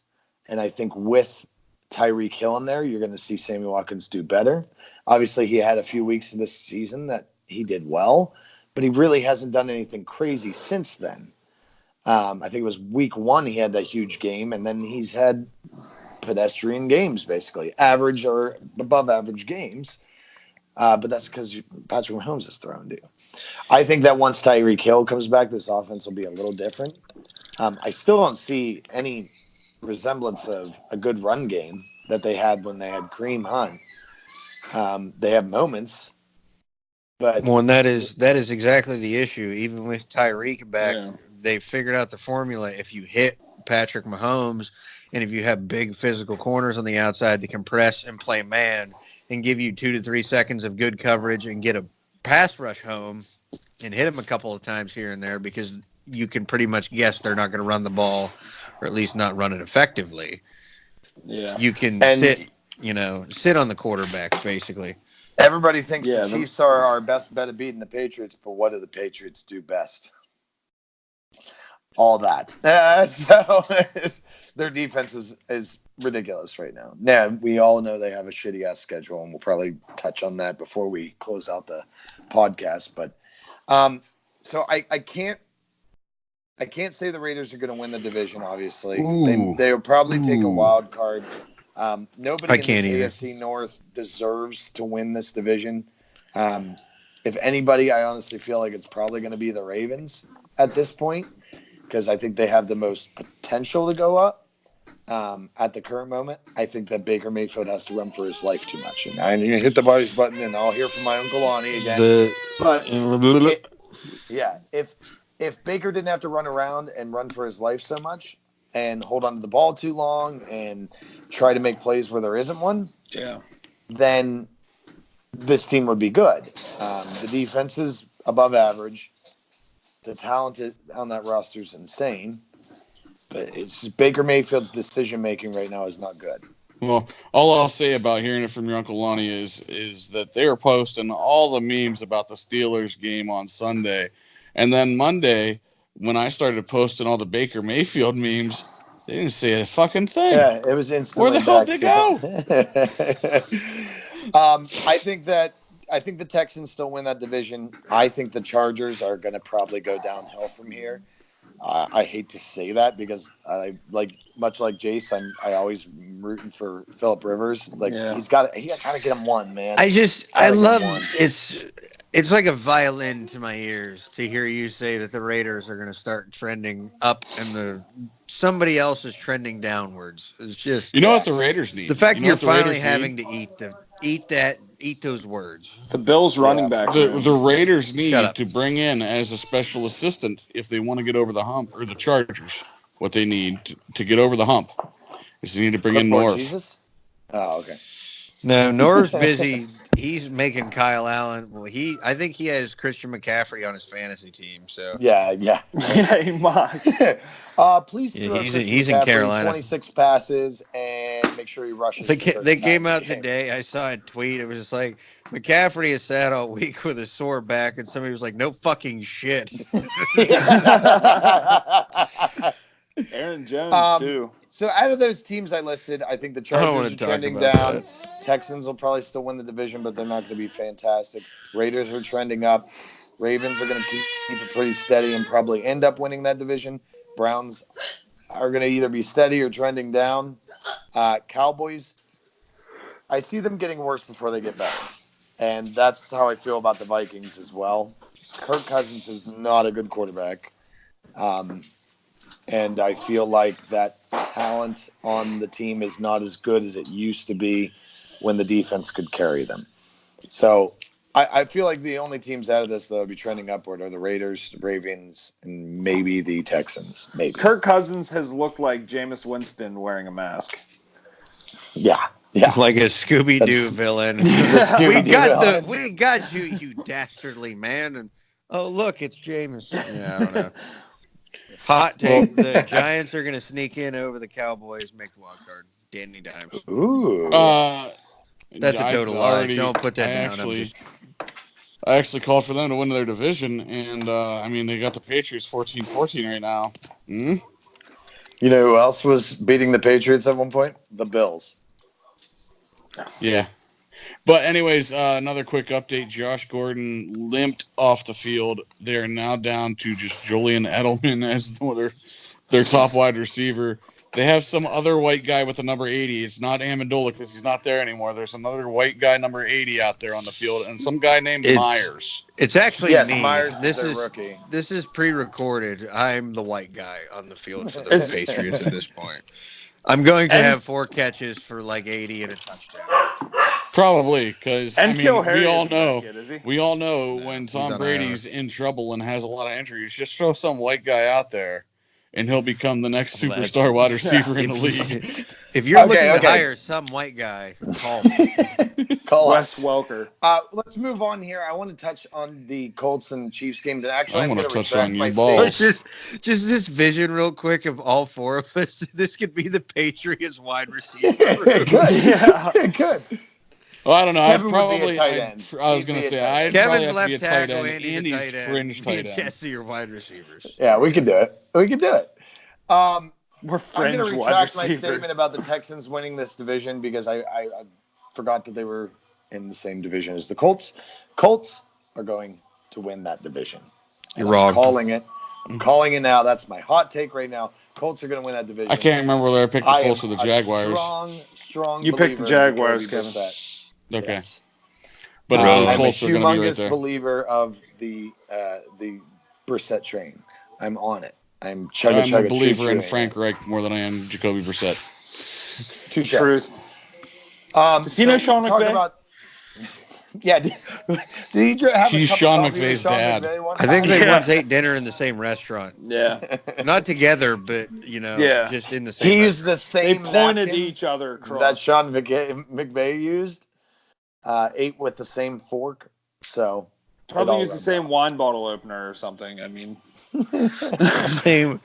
Speaker 1: and I think with Tyreek Hill in there, you're going to see Sammy Watkins do better. Obviously, he had a few weeks of this season that he did well, but he really hasn't done anything crazy since then. I think it was week 1 he had that huge game, and then he's had pedestrian games, basically. Average or above average games. But that's because Patrick Mahomes is thrown to. I think that once Tyreek Hill comes back, this offense will be a little different. I still don't see any resemblance of a good run game that they had when they had Kareem Hunt. They have moments, but
Speaker 4: and that is exactly the issue. Even with Tyreek back, they figured out the formula. If you hit Patrick Mahomes, and if you have big physical corners on the outside to compress and play man, and give you 2 to 3 seconds of good coverage and get a pass rush home and hit him a couple of times here and there, because you can pretty much guess they're not going to run the ball, or at least not run it effectively.
Speaker 3: Yeah.
Speaker 4: You can sit on the quarterback, basically.
Speaker 1: Everybody thinks the Chiefs are our best bet of beating the Patriots, but what do the Patriots do best? All that. So their defense is ridiculous right now. Now, we all know they have a shitty-ass schedule, and we'll probably touch on that before we close out the podcast. But so I can't say the Raiders are going to win the division, obviously. They'll probably take a wild card. Nobody in the AFC North deserves to win this division. If anybody, I honestly feel like it's probably going to be the Ravens at this point, because I think they have the most potential to go up. At the current moment, I think that Baker Mayfield has to run for his life too much. And I need to hit the buddies button, and I'll hear from my Uncle Lonnie again. If Baker didn't have to run around and run for his life so much and hold on to the ball too long and try to make plays where there isn't one, then this team would be good. The defense is above average. The talent on that roster is insane. But it's Baker Mayfield's decision-making right now is not good.
Speaker 2: Well, all I'll say about hearing it from your Uncle Lonnie is that they were posting all the memes about the Steelers game on Sunday. And then Monday, when I started posting all the Baker Mayfield memes, They didn't say a fucking thing.
Speaker 1: Yeah, it was instantly.
Speaker 2: Where the hell
Speaker 1: back
Speaker 2: did they
Speaker 1: go? I think the Texans still win that division. I think the Chargers are going to probably go downhill from here. I hate to say that because much like Jace, I always rooting for Phillip Rivers. He got to get him one, man.
Speaker 4: I love it's like a violin to my ears to hear you say that the Raiders are going to start trending up and somebody else is trending downwards. It's just
Speaker 2: what the Raiders need.
Speaker 4: The fact you're finally having to eat those words.
Speaker 3: The Bills running back.
Speaker 2: The Raiders need to bring in as a special assistant if they want to get over the hump, or the Chargers. What they need to get over the hump is they need to bring in North.
Speaker 1: Jesus? Oh, okay.
Speaker 4: No, North's busy. He's making Kyle Allen. Well, I think he has Christian McCaffrey on his fantasy team. So
Speaker 1: yeah,
Speaker 3: he must.
Speaker 1: Please,
Speaker 4: he's in Carolina.
Speaker 1: 26 passes and make sure he rushes.
Speaker 4: They came out today. I saw a tweet. It was just like McCaffrey is sat all week with a sore back, and somebody was like, "No fucking shit."
Speaker 3: Aaron Jones too.
Speaker 1: So out of those teams I listed, I think the Chargers are trending down. Texans will probably still win the division, but they're not going to be fantastic. Raiders are trending up. Ravens are going to keep it pretty steady and probably end up winning that division. Browns are going to either be steady or trending down. Cowboys, I see them getting worse before they get better. And that's how I feel about the Vikings as well. Kirk Cousins is not a good quarterback. And I feel like that talent on the team is not as good as it used to be when the defense could carry them. So I feel like the only teams out of this that will be trending upward are the Raiders, the Ravens, and maybe the Texans. Maybe.
Speaker 3: Kirk Cousins has looked like Jameis Winston wearing a mask.
Speaker 1: Yeah.
Speaker 4: Like a Scooby-Doo villain. We got you, you dastardly man. And look, it's Jameis. Yeah, I don't know. Hot take: the Giants are going to sneak in over the Cowboys, make the wild card. Danny Dimes.
Speaker 1: Ooh.
Speaker 4: That's a total lie. Don't put that down.
Speaker 2: I actually called for them to win their division, and they got the Patriots 14-14 right now. Mm-hmm.
Speaker 1: You know who else was beating the Patriots at one point? The Bills.
Speaker 2: Yeah. But anyways, another quick update. Josh Gordon limped off the field. They are now down to just Julian Edelman as their top wide receiver. They have some other white guy with the number 80. It's not Amendola because he's not there anymore. There's another white guy, number 80, out there on the field, and some guy named Myers.
Speaker 4: It's actually me.
Speaker 1: Myers. This is rookie.
Speaker 4: This is pre-recorded. I'm the white guy on the field for the Patriots at this point. I'm going to have 4 catches for like 80 and a touchdown.
Speaker 2: Probably, because we all know
Speaker 4: No,
Speaker 2: when Tom Brady's in trouble and has a lot of injuries, just throw some white guy out there, and he'll become the next superstar wide receiver in the league.
Speaker 4: If you're looking to hire some white guy, call me.
Speaker 1: Call
Speaker 3: Wes Welker.
Speaker 1: Let's move on here. I want to touch on the Colts and Chiefs game. Actually,
Speaker 2: I want to touch on your
Speaker 1: balls.
Speaker 2: balls.
Speaker 4: Just this vision real quick of all 4 of us. This could be the Patriots wide receiver.
Speaker 1: It could.
Speaker 2: Well, I don't know.
Speaker 1: Kevin would be a tight end.
Speaker 2: I was going to say, I'd
Speaker 4: Kevin's
Speaker 2: probably
Speaker 4: left
Speaker 2: have to be a tight
Speaker 4: tackle,
Speaker 2: end, and
Speaker 4: Andy the
Speaker 2: he's
Speaker 4: tight end.
Speaker 2: fringe tight end.
Speaker 4: Jesse, your wide receivers.
Speaker 1: Yeah, we could do it.
Speaker 3: We're
Speaker 1: I'm
Speaker 3: fringe
Speaker 1: going to
Speaker 3: wide
Speaker 1: retract my
Speaker 3: receivers.
Speaker 1: statement about the Texans winning this division because I forgot that they were in the same division as the Colts. Colts are going to win that division.
Speaker 4: You're wrong.
Speaker 1: I'm calling it. I'm calling it now. That's my hot take right now. Colts are going to win that division.
Speaker 2: I can't remember whether I picked the Colts or the Jaguars.
Speaker 1: Strong.
Speaker 3: You picked the Jaguars, Kevin.
Speaker 2: Okay.
Speaker 1: Yes.
Speaker 2: But
Speaker 1: I'm
Speaker 2: the
Speaker 1: a
Speaker 2: Colts are going to be right
Speaker 1: humongous
Speaker 2: there.
Speaker 1: believer of the Brissett train. I'm on it. I'm
Speaker 2: a believer in Frank Reich more than I am Jacoby Brissett.
Speaker 3: Truth. Does he know Sean McVay?
Speaker 1: Yeah. Did he have
Speaker 2: He's Sean McVay's dad.
Speaker 4: I think they once ate dinner in the same restaurant.
Speaker 3: Yeah.
Speaker 4: Not together, but, just in the same
Speaker 1: He
Speaker 4: restaurant.
Speaker 1: used the same
Speaker 3: They pointed
Speaker 1: napkin
Speaker 3: to each other across.
Speaker 1: that Sean McVay used. Ate with the same fork. So
Speaker 3: Probably used the same wine bottle opener or something. I mean,
Speaker 4: same.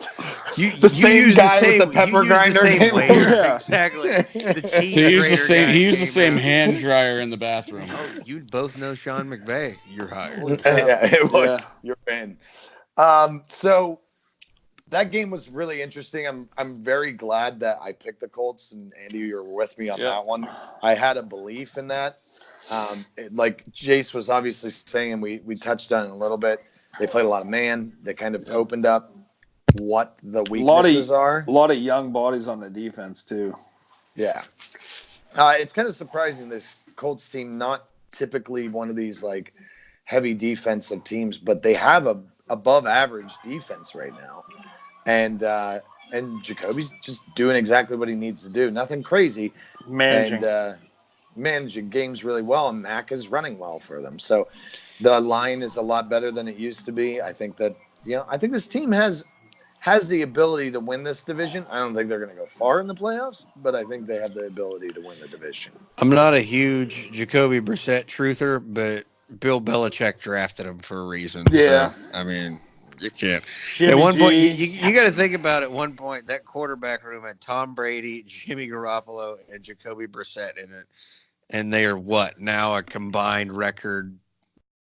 Speaker 4: You
Speaker 1: same
Speaker 4: use
Speaker 1: guy
Speaker 4: the same,
Speaker 1: with the pepper
Speaker 4: you use
Speaker 1: grinder.
Speaker 4: The same waiter.
Speaker 3: Yeah.
Speaker 4: Exactly. The cheese
Speaker 2: He used the
Speaker 4: grater
Speaker 2: same.
Speaker 4: guy
Speaker 2: He used the
Speaker 4: came
Speaker 2: same
Speaker 4: out.
Speaker 2: hand dryer in the bathroom.
Speaker 4: Oh, you both know Sean McVay. You're hired.
Speaker 1: You're in. So that game was really interesting. I'm very glad that I picked the Colts, and Andy, you were with me on that one. I had a belief in that. Like Jace was obviously saying, and we touched on it a little bit. They played a lot of man. They kind of opened up what the weaknesses are.
Speaker 3: A lot of young bodies on the defense too.
Speaker 1: Yeah. It's kind of surprising this Colts team, not typically one of these like heavy defensive teams, but they have a above average defense right now. And Jacoby's just doing exactly what he needs to do. Nothing crazy.
Speaker 3: Managing.
Speaker 1: And managing games really well, and Mac is running well for them. So the line is a lot better than it used to be. I think that, I think this team has the ability to win this division. I don't think they're going to go far in the playoffs, but I think they have the ability to win the division.
Speaker 4: I'm not a huge Jacoby Brissett truther, but Bill Belichick drafted him for a reason.
Speaker 3: Yeah.
Speaker 4: So, I mean, you can't.
Speaker 3: Jimmy
Speaker 4: at one
Speaker 3: G.
Speaker 4: point, you got to think about it. At one point, that quarterback room had Tom Brady, Jimmy Garoppolo, and Jacoby Brissett in it. And they are what? Now a combined record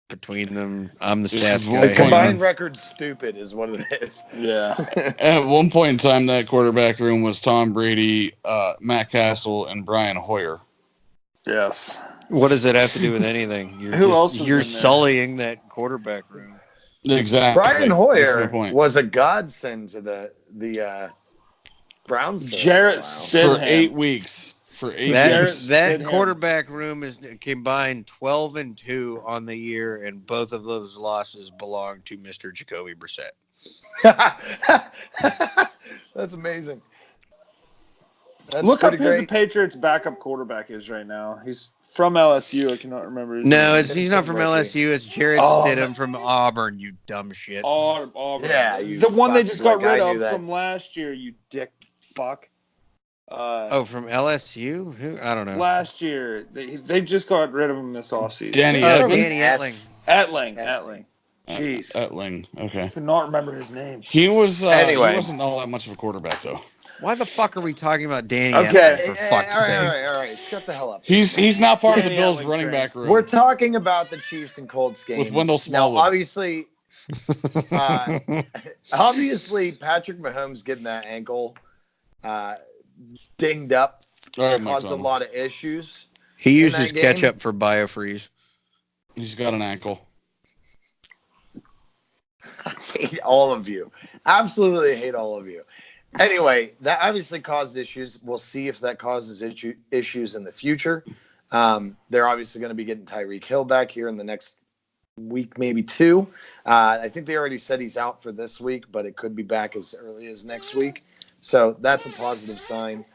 Speaker 4: between them. I'm the stats guy.
Speaker 1: The combined record stupid is what it is.
Speaker 3: Yeah.
Speaker 2: At one point in time, that quarterback room was Tom Brady, Matt Castle, and Brian Hoyer.
Speaker 3: Yes.
Speaker 4: What does that have to do with anything?
Speaker 3: Who else was
Speaker 4: you're
Speaker 3: in there?
Speaker 4: sullying that quarterback room.
Speaker 2: Exactly.
Speaker 1: Brian Hoyer
Speaker 2: point.
Speaker 1: was a godsend to the Browns.
Speaker 3: Jarrett
Speaker 2: For
Speaker 3: Stidham.
Speaker 2: 8 weeks. For 8
Speaker 4: That
Speaker 2: weeks.
Speaker 4: quarterback room is combined 12-2 on the year, and both of those losses belong to Mr. Jacoby Brissett.
Speaker 1: That's amazing.
Speaker 3: Look up
Speaker 1: pretty
Speaker 3: who the
Speaker 1: great.
Speaker 3: Patriots' backup quarterback is right now. He's from LSU. I cannot remember his
Speaker 4: No,
Speaker 3: name.
Speaker 4: he's not from LSU. It's Jarrett Stidham from Auburn, you dumb shit.
Speaker 3: Auburn.
Speaker 1: Yeah, you
Speaker 3: the one they
Speaker 1: fuck,
Speaker 3: just got
Speaker 1: like,
Speaker 3: rid
Speaker 1: I
Speaker 3: of
Speaker 1: knew that.
Speaker 3: from last year, you dick fuck.
Speaker 4: From LSU? Who? I don't know.
Speaker 3: Last year. They just got rid of him this offseason.
Speaker 2: Danny
Speaker 4: Danny
Speaker 2: Etling.
Speaker 4: Etling.
Speaker 3: Etling. Jeez.
Speaker 2: Etling. Okay.
Speaker 3: I could not remember his name.
Speaker 2: He was.
Speaker 1: Anyway.
Speaker 2: He wasn't all that much of a quarterback, though.
Speaker 4: Why the fuck are we talking about Danny
Speaker 3: Okay.
Speaker 4: Etling, for fuck's sake?
Speaker 1: All right. Shut the hell up.
Speaker 2: He's not part of the
Speaker 3: Danny
Speaker 2: Bills'
Speaker 3: Etling
Speaker 2: running
Speaker 3: train.
Speaker 2: back room.
Speaker 1: We're talking about the Chiefs and Colts game
Speaker 2: With Wendell
Speaker 1: Now,
Speaker 2: Smallwood.
Speaker 1: obviously, Patrick Mahomes getting that ankle dinged up
Speaker 2: All right,
Speaker 1: caused a lot of issues.
Speaker 4: He used
Speaker 1: that
Speaker 4: his
Speaker 1: game?
Speaker 4: ketchup for biofreeze.
Speaker 2: He's got an ankle.
Speaker 1: I hate all of you. Absolutely hate all of you. Anyway, that obviously caused issues. We'll see if that causes issues in the future. They're obviously going to be getting Tyreek Hill back here in the next week, maybe 2. I think they already said he's out for this week, but it could be back as early as next week. So that's a positive sign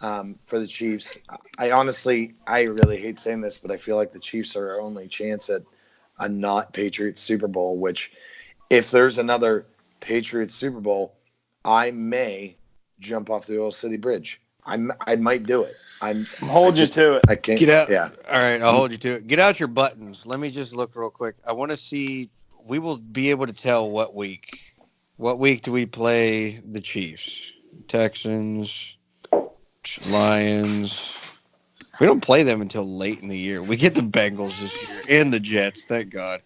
Speaker 1: for the Chiefs. I really hate saying this, but I feel like the Chiefs are our only chance at a not Patriots Super Bowl, which if there's another Patriots Super Bowl, I may jump off the Oil City Bridge. I might do it. I'm
Speaker 3: holding you to it.
Speaker 1: I can't.
Speaker 4: Get out.
Speaker 1: Yeah.
Speaker 4: All right, I'll hold you to it. Get out your buttons. Let me just look real quick. I want to see. We will be able to tell what week. What week do we play the Chiefs? Texans, Lions. We don't play them until late in the year. We get the Bengals this year and the Jets. Thank God.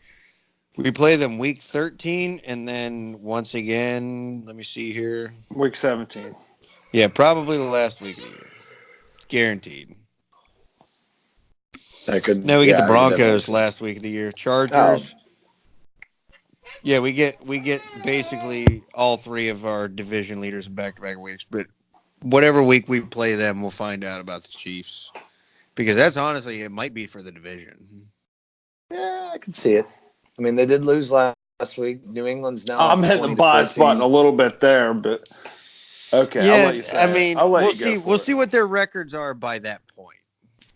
Speaker 4: We play them week 13, and then once again, let me see here.
Speaker 3: Week 17.
Speaker 4: Yeah, probably the last week of the year. Guaranteed.
Speaker 1: That could.
Speaker 4: No, we get the
Speaker 1: I mean, that
Speaker 4: Broncos
Speaker 1: makes
Speaker 4: last week of the year. Chargers. Yeah, we get basically all 3 of our division leaders in back-to-back weeks. But whatever week we play them, we'll find out about the Chiefs. Because that's honestly, it might be for the division.
Speaker 1: Yeah, I can see it. I mean, they did lose last week. New England's now.
Speaker 3: I'm hitting the bias button a little bit there, but okay.
Speaker 4: Yeah,
Speaker 3: I'll let you say it.
Speaker 4: we'll see. We'll see what their records are by that point.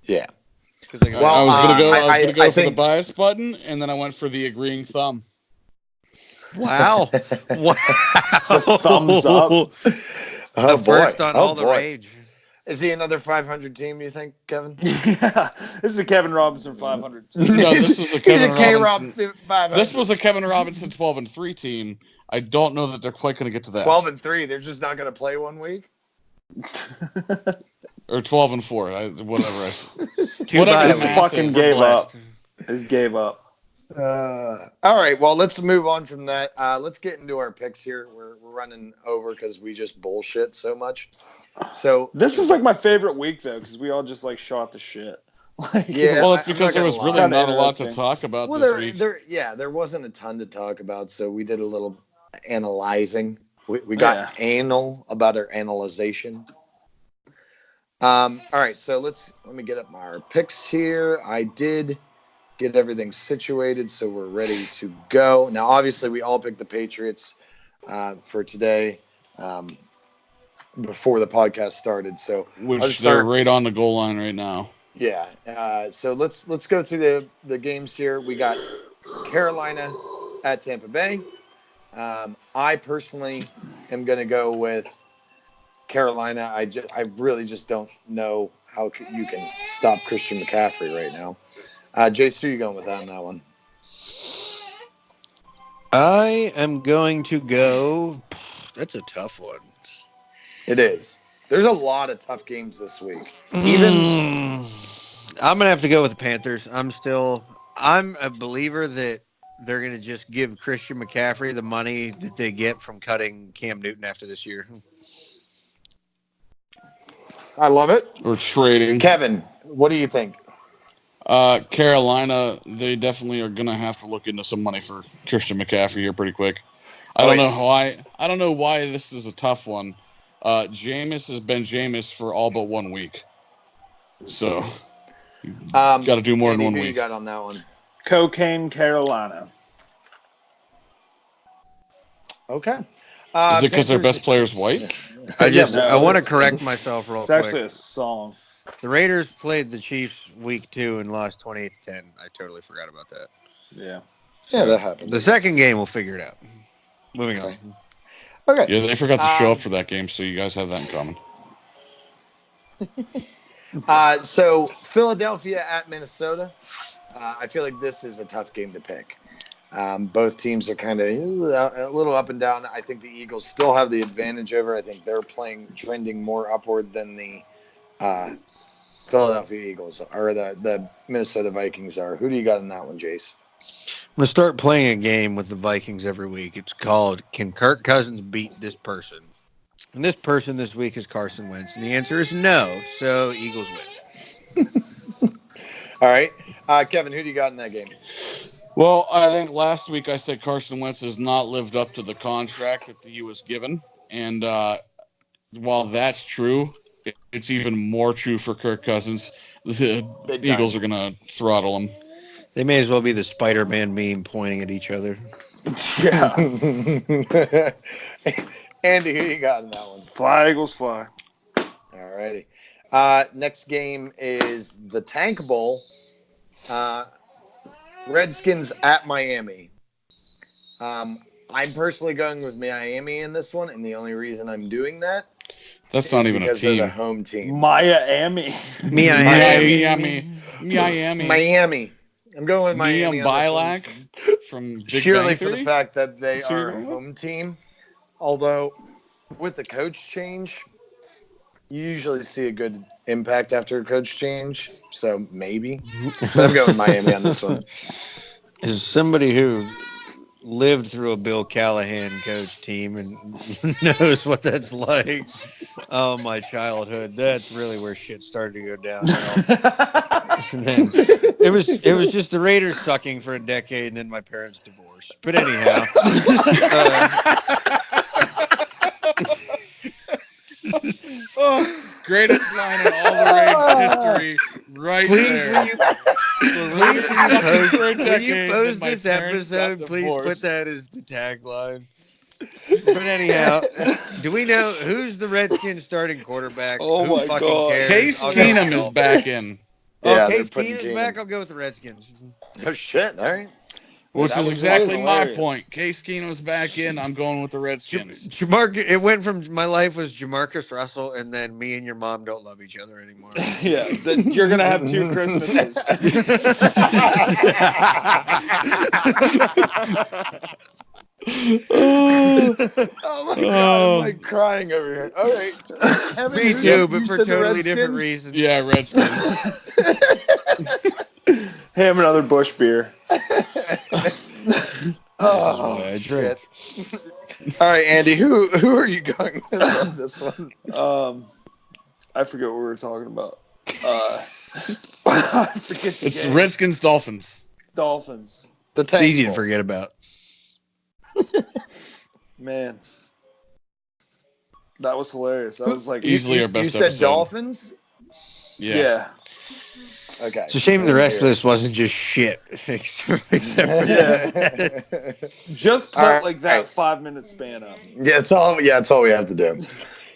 Speaker 1: Yeah.
Speaker 2: I was going to go for the bias button, and then I went for the agreeing thumb.
Speaker 4: Wow. Wow.
Speaker 3: The thumbs up.
Speaker 1: Oh,
Speaker 4: The first on all the
Speaker 1: boy.
Speaker 4: rage.
Speaker 1: Is he another 500 team, you think, Kevin?
Speaker 3: Yeah. This is a Kevin Robinson 500.
Speaker 2: No, this was a Kevin Robinson.
Speaker 1: K-Rob 500.
Speaker 2: This was a Kevin Robinson 12-3 team. I don't know that they're quite going to get to that.
Speaker 1: 12-3. They're just not going to play one week.
Speaker 2: Or 12-4. Whatever.
Speaker 4: Two
Speaker 2: Whatever
Speaker 4: bye
Speaker 2: the
Speaker 3: Just
Speaker 2: math
Speaker 3: fucking
Speaker 2: is.
Speaker 3: gave up.
Speaker 4: Blessed.
Speaker 3: Just gave up.
Speaker 1: All right. Well, let's move on from that. Let's get into our picks here. We're running over because we just bullshit so much. So
Speaker 3: This is like my favorite week though, because we all just like shot the shit. Like,
Speaker 1: Yeah,
Speaker 2: Well, it's
Speaker 1: I'm
Speaker 2: because
Speaker 1: not
Speaker 2: there was
Speaker 1: gonna
Speaker 2: really
Speaker 1: lie.
Speaker 2: not a lot to
Speaker 3: Interesting.
Speaker 2: talk about
Speaker 1: well,
Speaker 2: this week.
Speaker 1: there wasn't a ton to talk about, so we did a little analyzing. We got anal about our analyzation. All right, so let me get up our picks here. I did get everything situated, so we're ready to go. Now, obviously, we all picked the Patriots for today before the podcast started. So
Speaker 2: Which they're right on the goal line right now.
Speaker 1: Yeah. So let's go through the games here. We got Carolina at Tampa Bay. I personally am going to go with Carolina. I really just don't know how you can stop Christian McCaffrey right now. Jace, who are you going with on that one?
Speaker 4: I am going to go. That's a tough one.
Speaker 1: It is. There's a lot of tough games this week.
Speaker 4: I'm gonna have to go with the Panthers. I'm a believer that they're gonna just give Christian McCaffrey the money that they get from cutting Cam Newton after this year.
Speaker 1: I love it.
Speaker 2: Or trading.
Speaker 1: Kevin, what do you think?
Speaker 2: Carolina, they definitely are gonna have to look into some money for Christian McCaffrey here pretty quick. I don't know why this is a tough one. Jameis has been Jameis for all but 1 week. So got to do more
Speaker 1: Andy,
Speaker 2: than 1
Speaker 1: who
Speaker 2: week.
Speaker 1: you got on that one?
Speaker 3: Cocaine Carolina.
Speaker 1: Okay.
Speaker 2: Is it because their best player's white?
Speaker 4: I want to correct myself real
Speaker 3: It's
Speaker 4: quick.
Speaker 3: actually a song.
Speaker 4: The Raiders played the Chiefs week 2 and lost 28-10. I totally forgot about that.
Speaker 3: Yeah.
Speaker 1: Yeah, that happened.
Speaker 4: The second game, we'll figure it out. Moving on.
Speaker 1: Okay.
Speaker 2: Yeah, they forgot to show up for that game, so you guys have that in common.
Speaker 1: So Philadelphia at Minnesota. I feel like this is a tough game to pick. Both teams are kind of a little up and down. I think the Eagles still have the advantage over. I think they're trending more upward than the Philadelphia Eagles or the Minnesota Vikings are. Who do you got in that one, Jace?
Speaker 4: I'm going to start playing a game with the Vikings every week. It's called, Can Kirk Cousins Beat This Person? And this person this week is Carson Wentz. And the answer is no. So Eagles win.
Speaker 1: All right. Kevin, who do you got in that game?
Speaker 2: Well, I think last week I said Carson Wentz has not lived up to the contract that he was given. And while that's true, it's even more true for Kirk Cousins. The Eagles are going to throttle him.
Speaker 4: They may as well be the Spider-Man meme pointing at each other.
Speaker 3: Yeah.
Speaker 1: Andy, who you got in that one?
Speaker 3: Fly, Eagles, fly.
Speaker 1: All righty. Next game is the Tank Bowl. Redskins at Miami. I'm personally going with Miami in this one, and the only reason I'm doing that
Speaker 2: That's not even a
Speaker 1: because they're
Speaker 2: team.
Speaker 1: the home team.
Speaker 3: Miami.
Speaker 1: Miami. I'm going with Miami.
Speaker 2: Bilak from Big
Speaker 1: Surely
Speaker 2: Bang
Speaker 1: for the
Speaker 2: Theory?
Speaker 1: fact that they
Speaker 2: That's who
Speaker 1: are
Speaker 2: you're
Speaker 1: a
Speaker 2: going with?
Speaker 1: home team. Although, with the coach change, you usually see a good impact after a coach change. So maybe. But I'm going with Miami on this one.
Speaker 4: As somebody who lived through a Bill Callahan coach team and knows what that's like, oh, my childhood, that's really where shit started to go downhill. And then it was just the Raiders sucking for a decade, and then my parents divorced. But anyhow,
Speaker 2: Greatest line in all the Raids history, right there.
Speaker 4: will you post this episode? Please put that as the tagline. But anyhow, do we know who's the Redskins starting quarterback?
Speaker 3: Oh
Speaker 4: Who
Speaker 3: my
Speaker 4: fucking
Speaker 3: God.
Speaker 4: cares?
Speaker 2: Case
Speaker 4: I'll go-
Speaker 2: Keenum is back in,
Speaker 1: Yeah,
Speaker 4: Case
Speaker 1: they're putting
Speaker 4: Keenum's back. I'll go with the Redskins.
Speaker 1: Oh, shit. All right.
Speaker 2: which
Speaker 1: That
Speaker 2: is
Speaker 1: was
Speaker 2: exactly my
Speaker 3: hilarious.
Speaker 2: point. Case Keenum's back in. I'm going with the Redskins.
Speaker 4: It went from my life was Jamarcus Russell, and then me and your mom don't love each other anymore.
Speaker 3: Yeah, you're going to have 2 Christmases.
Speaker 1: Oh my God, I'm like crying over here. All right. Kevin,
Speaker 4: Me
Speaker 1: who-
Speaker 4: too,
Speaker 1: you
Speaker 4: but for
Speaker 1: said the
Speaker 4: totally different
Speaker 1: Redskins?
Speaker 4: reasons.
Speaker 2: Yeah, Redskins.
Speaker 3: Have another Bush beer.
Speaker 4: is why I drink.
Speaker 1: All right, Andy, who are you going with on this one?
Speaker 3: I forget what we were talking about. I forget the
Speaker 2: It's
Speaker 3: game.
Speaker 2: Redskins Dolphins.
Speaker 3: Dolphins.
Speaker 1: The
Speaker 4: It's
Speaker 1: Tank
Speaker 4: easy to
Speaker 1: Bowl.
Speaker 4: forget about.
Speaker 3: Man. That was hilarious. That was like
Speaker 2: Easily our best
Speaker 1: You said
Speaker 2: episode.
Speaker 1: Dolphins?
Speaker 2: Yeah.
Speaker 1: Okay.
Speaker 4: It's a shame the rest of this wasn't just shit, except for
Speaker 3: Just put
Speaker 1: All right.
Speaker 3: like that 5-minute span up.
Speaker 1: Yeah, it's all we have to do.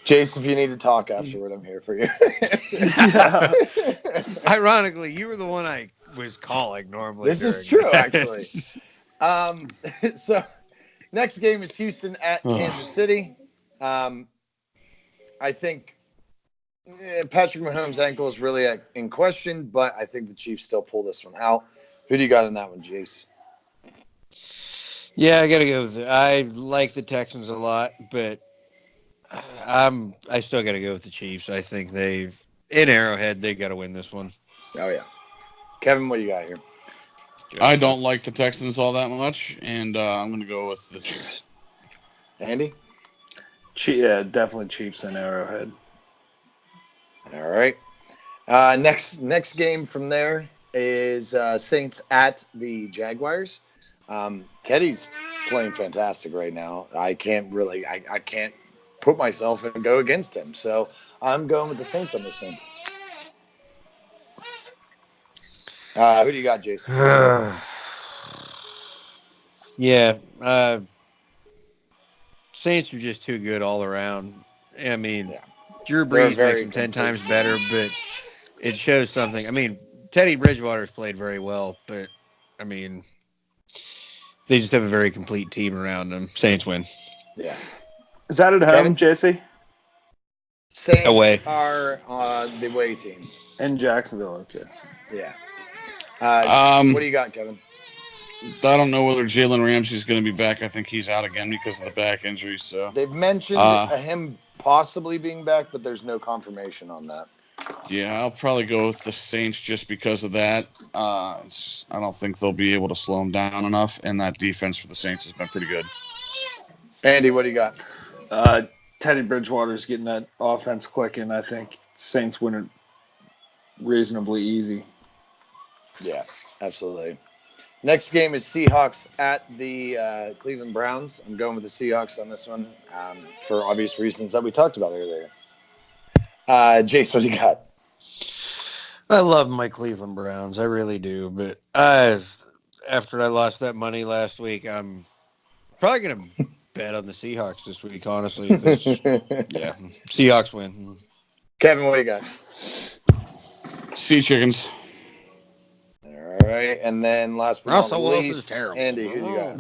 Speaker 1: Jace, if you need to talk afterward, I'm here for you.
Speaker 3: Yeah.
Speaker 4: Ironically, you were the one I was calling normally.
Speaker 1: This is
Speaker 4: during
Speaker 1: true,
Speaker 4: that.
Speaker 1: actually. So next game is Houston at Kansas City. I think Patrick Mahomes' ankle is really in question, but I think the Chiefs still pull this one out. Who do you got in that one, Jace?
Speaker 4: Yeah, I gotta go with it. I like the Texans a lot, but I still gotta go with the Chiefs. I think in Arrowhead they gotta win this one.
Speaker 1: Oh yeah, Kevin, what do you got here?
Speaker 2: I don't like the Texans all that much, and I'm going to go with the Chiefs.
Speaker 1: Andy?
Speaker 3: Yeah, definitely Chiefs and Arrowhead.
Speaker 1: All right. Next game from there is Saints at the Jaguars. Teddy's playing fantastic right now. I can't put myself and go against him. So I'm going with the Saints on this one. Who do you got, Jason?
Speaker 4: Yeah, Saints are just too good all around. I mean, Drew Brees makes them 10 times better, but it shows something. I mean, Teddy Bridgewater's played very well, but I mean, they just have a very complete team around them. Saints win.
Speaker 1: Yeah.
Speaker 3: Is that at home, JC?
Speaker 1: Saints
Speaker 4: away
Speaker 1: are the away team.
Speaker 3: In Jacksonville, okay.
Speaker 1: Yeah. What do you got, Kevin?
Speaker 2: I don't know whether Jalen Ramsey's going to be back. I think he's out again because of the back injury. So
Speaker 1: they've mentioned him possibly being back, but there's no confirmation on that.
Speaker 2: Yeah, I'll probably go with the Saints just because of that. I don't think they'll be able to slow him down enough, and that defense for the Saints has been pretty good.
Speaker 1: Andy, what do you got?
Speaker 3: Teddy Bridgewater's getting that offense clicking. I think Saints win it reasonably easy.
Speaker 1: Yeah, absolutely. Next game is Seahawks at the Cleveland Browns. I'm going with the Seahawks on this one for obvious reasons that we talked about earlier. Jace, what do you got?
Speaker 4: I love my Cleveland Browns. I really do. But after I lost that money last week, I'm probably going to bet on the Seahawks this week, honestly. Yeah, Seahawks win.
Speaker 1: Kevin, what do you got?
Speaker 2: Sea Chickens.
Speaker 1: All right, and then last but not least,
Speaker 4: is terrible.
Speaker 1: Andy, who do you got?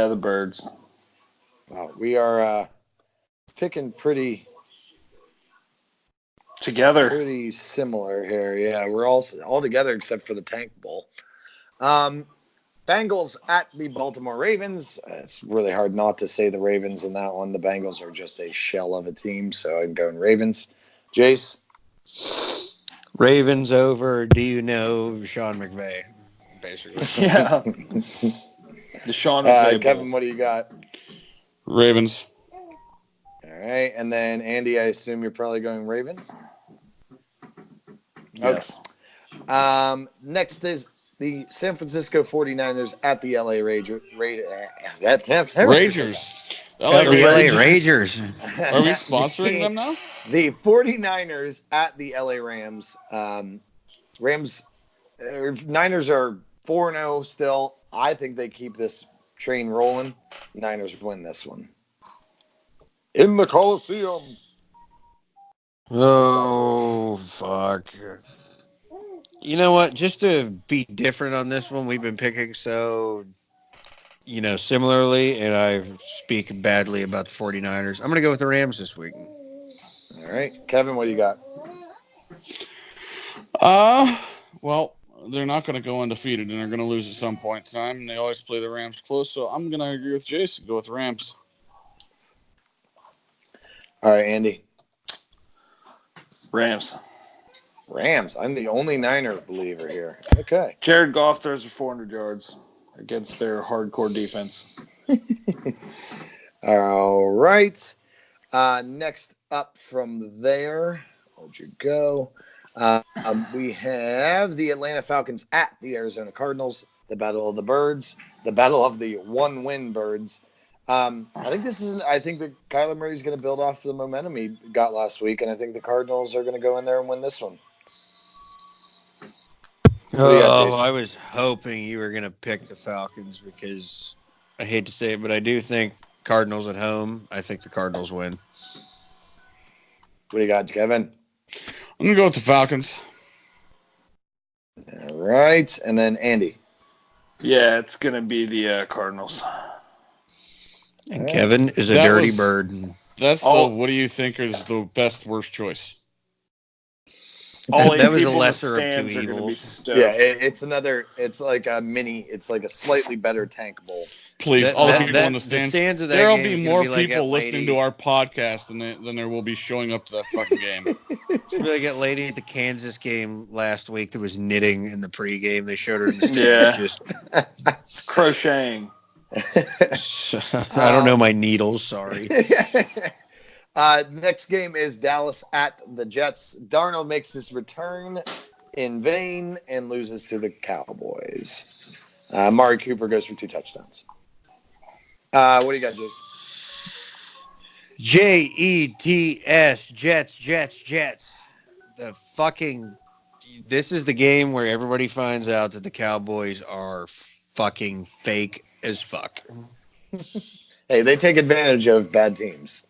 Speaker 3: The Birds.
Speaker 1: Wow, we are picking pretty similar here. Yeah, we're all together except for the Tank Bowl. Bengals at the Baltimore Ravens. It's really hard not to say the Ravens in that one. The Bengals are just a shell of a team, so I'm going Ravens. Jace?
Speaker 4: Ravens over. Do you know Sean McVay? Basically.
Speaker 3: Yeah. The Sean McVay.
Speaker 1: Kevin, what do you got?
Speaker 2: Ravens.
Speaker 1: All right, and then Andy, I assume you're probably going Ravens?
Speaker 3: Yes.
Speaker 1: Okay. Next is the San Francisco 49ers at the LA Ragers.
Speaker 4: The LA Ragers.
Speaker 2: Are we sponsoring them now?
Speaker 1: The 49ers at the LA Rams. Niners are 4-0 still. I think they keep this train rolling. Niners win this one. In the Coliseum.
Speaker 4: Oh, fuck. You know what? Just to be different on this one, we've been picking similarly, and I speak badly about the 49ers. I'm going to go with the Rams this week.
Speaker 1: All right. Kevin, what do you got?
Speaker 2: Well, they're not going to go undefeated, and they're going to lose at some point in time, and they always play the Rams close, so I'm going to agree with Jason. Go with the Rams.
Speaker 1: All right, Andy.
Speaker 3: Rams.
Speaker 1: I'm the only Niner believer here. Okay.
Speaker 3: Jared Goff throws for 400 yards. against their hardcore defense.
Speaker 1: All right. Next up from there, where'd you go? We have the Atlanta Falcons at the Arizona Cardinals, the Battle of the Birds, the Battle of the one-win Birds. I think that Kyler Murray's going to build off the momentum he got last week, and I think the Cardinals are going to go in there and win this one. What do you got, Jason?
Speaker 4: I was hoping you were going to pick the Falcons because I hate to say it, but I do think Cardinals at home. I think the Cardinals win.
Speaker 1: What do you got, Kevin?
Speaker 2: I'm going to go with the Falcons.
Speaker 1: All right. And then Andy.
Speaker 3: Yeah, it's going to be the Cardinals.
Speaker 4: And Kevin is a dirty bird.
Speaker 2: That's what do you think is the best, worst choice?
Speaker 4: That was a lesser of two evils.
Speaker 1: Yeah, it's like a slightly better tank bowl.
Speaker 2: Please, all the people in the stands.
Speaker 4: Of that
Speaker 2: There'll
Speaker 4: game
Speaker 2: be more
Speaker 4: be
Speaker 2: people listening to our podcast than there will be showing up to that fucking game.
Speaker 4: It's like that lady at the Kansas game last week that was knitting in the pregame. They showed her in the stands just
Speaker 3: crocheting.
Speaker 4: I don't know my needles. Sorry.
Speaker 1: Next game is Dallas at the Jets. Darnold makes his return in vain and loses to the Cowboys. Amari Cooper goes for 2 touchdowns. What do you got, Jason?
Speaker 4: Jets, Jets. This is the game where everybody finds out that the Cowboys are fucking fake as fuck.
Speaker 1: Hey, they take advantage of bad teams.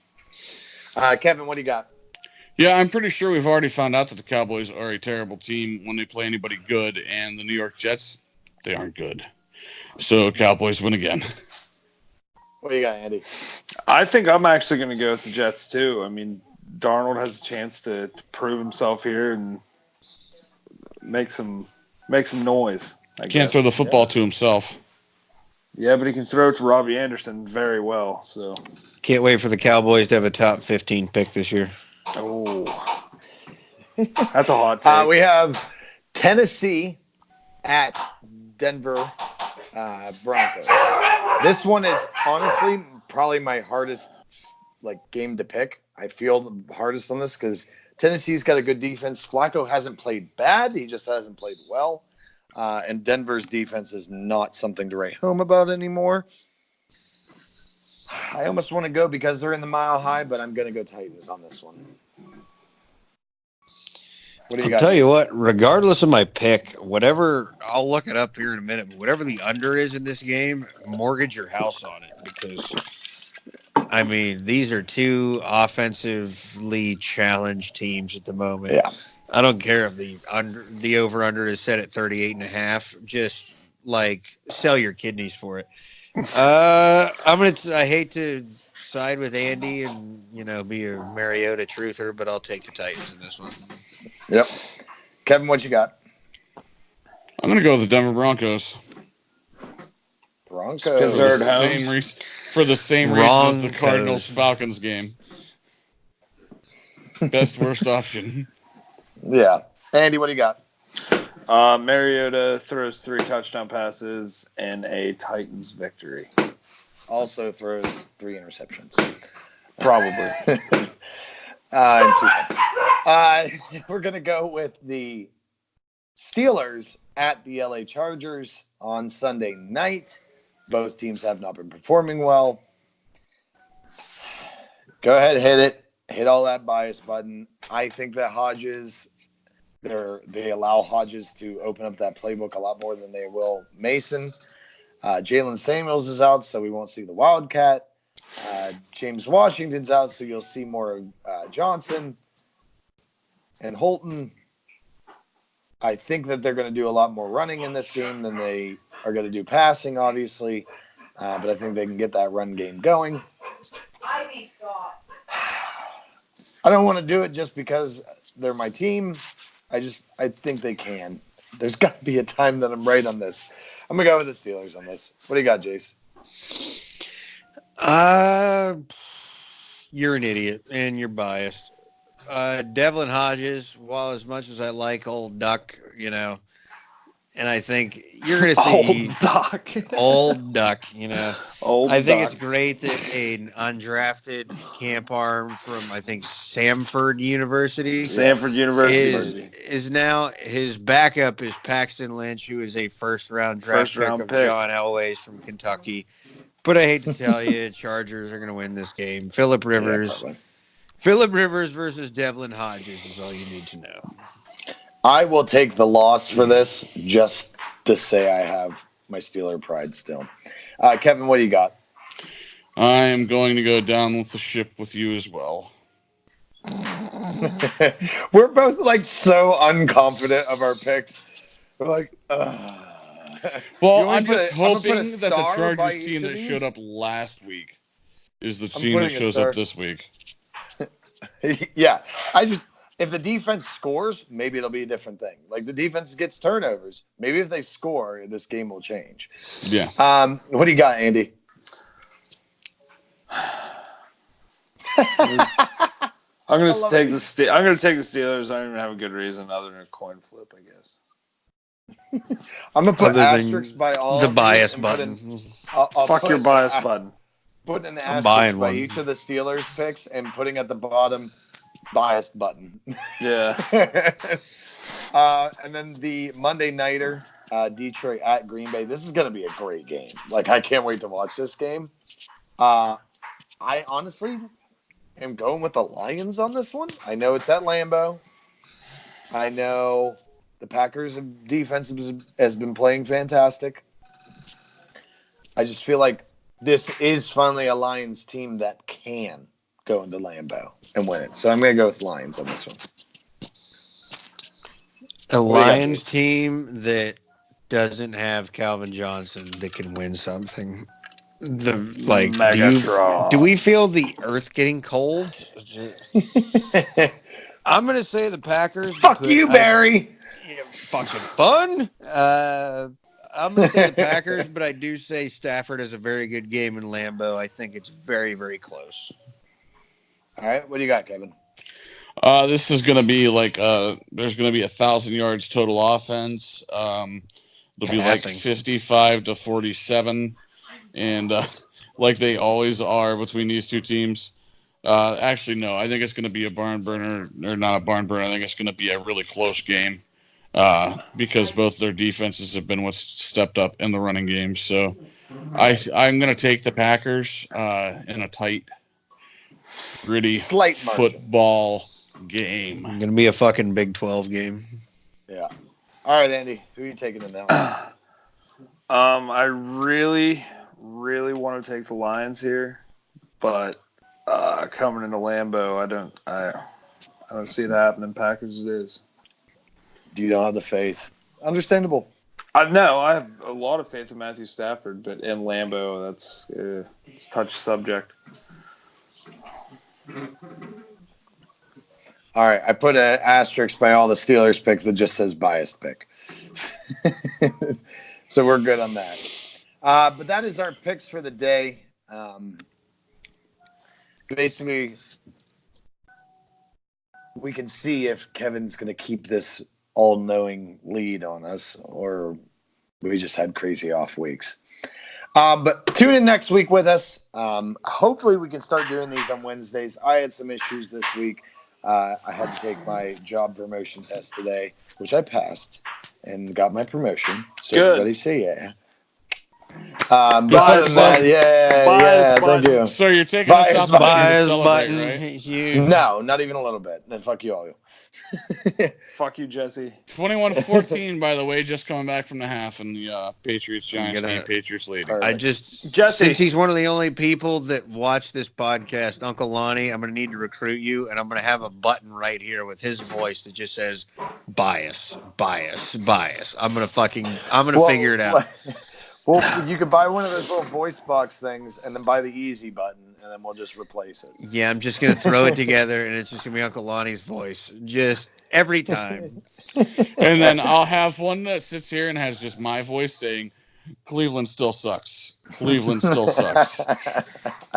Speaker 1: Kevin, what do you got?
Speaker 2: Yeah, I'm pretty sure we've already found out that the Cowboys are a terrible team when they play anybody good, and the New York Jets, they aren't good. So Cowboys win again.
Speaker 1: What do you got, Andy?
Speaker 3: I think I'm actually going to go with the Jets, too. I mean, Darnold has a chance to prove himself here and make some noise.
Speaker 2: Can't throw the football to himself.
Speaker 3: Yeah, but he can throw it to Robbie Anderson very well. So
Speaker 4: can't wait for the Cowboys to have a top 15 pick this year.
Speaker 3: Oh, that's a hot take.
Speaker 1: We have Tennessee at Denver Broncos. This one is honestly probably my hardest game to pick. I feel the hardest on this because Tennessee's got a good defense. Flacco hasn't played bad. He just hasn't played well. And Denver's defense is not something to write home about anymore. I almost want to go because they're in the Mile High, but I'm going to go Titans on this one. What do you got?
Speaker 4: I'll tell you what, regardless of my pick, whatever, I'll look it up here in a minute, but whatever the under is in this game, mortgage your house on it because, I mean, these are two offensively challenged teams at the moment.
Speaker 1: Yeah.
Speaker 4: I don't care if the over-under is set at 38.5. Just, sell your kidneys for it. I hate to side with Andy and, be a Mariota truther, but I'll take the Titans in this one.
Speaker 1: Yep. Kevin, what you got?
Speaker 2: I'm going to go with the Denver Broncos.
Speaker 1: Broncos.
Speaker 2: For the same reason as the Cardinals-Falcons game. Best, worst option.
Speaker 1: Yeah. Andy, what do you got?
Speaker 3: Mariota throws 3 touchdown passes and a Titans victory.
Speaker 1: Also throws 3 interceptions.
Speaker 3: Probably.
Speaker 1: And 2. We're going to go with the Steelers at the LA Chargers on Sunday night. Both teams have not been performing well. Go ahead, hit it. Hit all that bias button. I think that Hodges, they allow Hodges to open up that playbook a lot more than they will Mason. Jalen Samuels is out, so we won't see the Wildcat. James Washington's out, so you'll see more of Johnson and Holton. I think that they're going to do a lot more running in this game than they are going to do passing, obviously. But I think they can get that run game going. I don't want to do it just because they're my team. I think they can. There's got to be a time that I'm right on this. I'm going to go with the Steelers on this. What do you got, Jace?
Speaker 4: You're an idiot and you're biased. Devlin Hodges, while as much as I like old Duck, And I think you're going to see
Speaker 3: Old Duck.
Speaker 4: old Duck, you know.
Speaker 3: Old
Speaker 4: I think
Speaker 3: Duck.
Speaker 4: it's great that an undrafted camp arm from, I think, Samford University
Speaker 3: Samford University.
Speaker 4: is now his backup is Paxton Lynch, who is a first-round draft pick of John Elway's from Kentucky. But I hate to tell you, Chargers are going to win this game. Phillip Rivers versus Devlin Hodges is all you need to know.
Speaker 1: I will take the loss for this just to say I have my Steeler pride still. Kevin, what do you got?
Speaker 2: I am going to go down with the ship with you as well.
Speaker 1: We're both like so unconfident of our picks. We're like,
Speaker 2: well, I'm just hoping that the Chargers team that showed up last week is the team that shows up this week.
Speaker 1: Yeah, if the defense scores, maybe it'll be a different thing. Like the defense gets turnovers. Maybe if they score, this game will change.
Speaker 2: Yeah.
Speaker 1: What do you got, Andy?
Speaker 3: I'm going to take the Steelers. I don't even have a good reason other than a coin flip, I guess.
Speaker 1: I'm going to put asterisks by all
Speaker 4: the bias button.
Speaker 3: Fuck your bias button.
Speaker 1: Putting an asterisk by each of the Steelers picks and putting at the bottom biased button.
Speaker 3: Yeah.
Speaker 1: And then the Monday nighter, Detroit at Green Bay. This is going to be a great game. Like, I can't wait to watch this game. I honestly am going with the Lions on this one. I know it's at Lambeau. I know the Packers' defense has been playing fantastic. I just feel like this is finally a Lions team that can go into Lambeau and win it. So I'm going to go with Lions on this one.
Speaker 4: A Lions team that doesn't have Calvin Johnson that can win something. Do we feel the earth getting cold? I'm going to say the Packers.
Speaker 1: Fuck you, Barry.
Speaker 4: Fucking fun. I'm going to say the Packers, but I do say Stafford has a very good game in Lambeau. I think it's very, very close.
Speaker 1: All right. What do you got, Kevin?
Speaker 2: This is going to be like there's going to be 1,000 yards total offense. It'll be like 55-47. And like they always are between these two teams. Actually, no, I think it's going to be a barn burner, or not a barn burner. I think it's going to be a really close game because both their defenses have been what's stepped up in the running game. So I'm going to take the Packers in a tight, gritty football game.
Speaker 4: It's going to be a fucking Big 12 game.
Speaker 1: Yeah. All right, Andy, who are you taking in that one?
Speaker 3: I really want to take the Lions here, but coming into Lambeau, I don't see it happening. Packers it is.
Speaker 1: You don't have the faith. Understandable.
Speaker 3: No, I have a lot of faith in Matthew Stafford, but in Lambeau, that's it's a touchy subject.
Speaker 1: All right, I put an asterisk by all the Steelers picks that just says biased pick. So we're good on that. But that is our picks for the day. Basically, we can see if Kevin's going to keep this all-knowing lead on us, or we just had crazy off weeks. But tune in next week with us. Hopefully, we can start doing these on Wednesdays. I had some issues this week. I had to take my job promotion test today, which I passed and got my promotion. So
Speaker 3: good.
Speaker 1: Everybody say yeah. Thank you.
Speaker 2: So you're taking us off the button, right?
Speaker 1: No, not even a little bit. Then fuck you all.
Speaker 3: Fuck you, Jesse.
Speaker 2: 21-14, by the way, just coming back from the half in the Patriots-Giants game. Patriots leading.
Speaker 4: Since he's one of the only people that watch this podcast, Uncle Lonnie, I'm going to need to recruit you, and I'm going to have a button right here with his voice that just says bias, bias, bias. I'm going to figure it out.
Speaker 1: Well, you could buy one of those little voice box things and then buy the easy button, and then we'll just replace it.
Speaker 4: Yeah, I'm just going to throw it together, and it's just going to be Uncle Lonnie's voice. Just every time.
Speaker 2: And then I'll have one that sits here and has just my voice saying, Cleveland still sucks. Cleveland still sucks.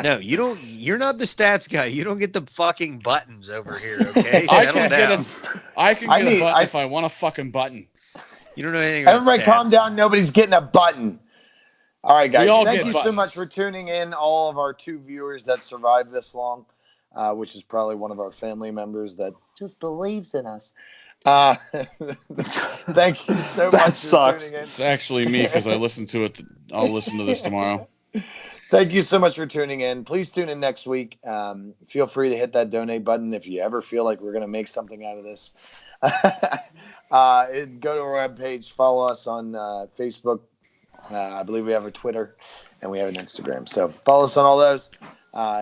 Speaker 4: No, you don't. You're not the stats guy. You don't get the fucking buttons over here, okay? Settle down.
Speaker 2: I can get a button if I want a fucking button.
Speaker 4: You don't know anything about
Speaker 1: Everybody
Speaker 4: stats.
Speaker 1: calm down. Nobody's getting a button.
Speaker 4: You don't know anything about
Speaker 1: Everybody
Speaker 4: stats.
Speaker 1: calm down. Nobody's getting a button. All right, guys.
Speaker 2: all
Speaker 1: Thank
Speaker 2: get
Speaker 1: you so
Speaker 2: buttons.
Speaker 1: much for tuning in. All of our 2 viewers that survived this long, which is probably one of our family members that just believes in us. Thank you so
Speaker 3: That
Speaker 1: much
Speaker 3: sucks.
Speaker 1: for tuning in.
Speaker 2: It's actually me because I listened to it. I'll listen to this tomorrow.
Speaker 1: Thank you so much for tuning in. Please tune in next week. Feel free to hit that donate button if you ever feel like we're going to make something out of this. Go to our webpage. Follow us on Facebook. I believe we have a Twitter and we have an Instagram. So follow us on all those.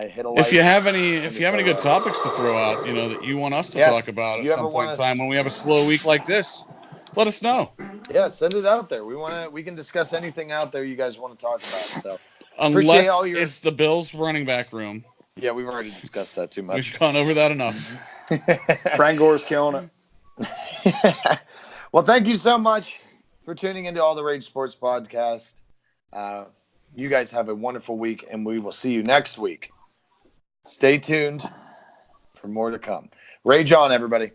Speaker 1: Hit a like.
Speaker 2: If you have any good topics to throw out, that you want us to talk about at some point in time when we have a slow week like this, let us know.
Speaker 1: Yeah, send it out there. We can discuss anything out there you guys want to talk about. So
Speaker 2: unless it's the Bills running back room.
Speaker 1: Yeah, we've already discussed that too much.
Speaker 2: We've gone over that enough.
Speaker 3: Frank Gore's killing
Speaker 1: it. Well, thank you so much for tuning into All the Rage Sports Podcast. You guys have a wonderful week, and we will see you next week. Stay tuned for more to come. Rage on, everybody.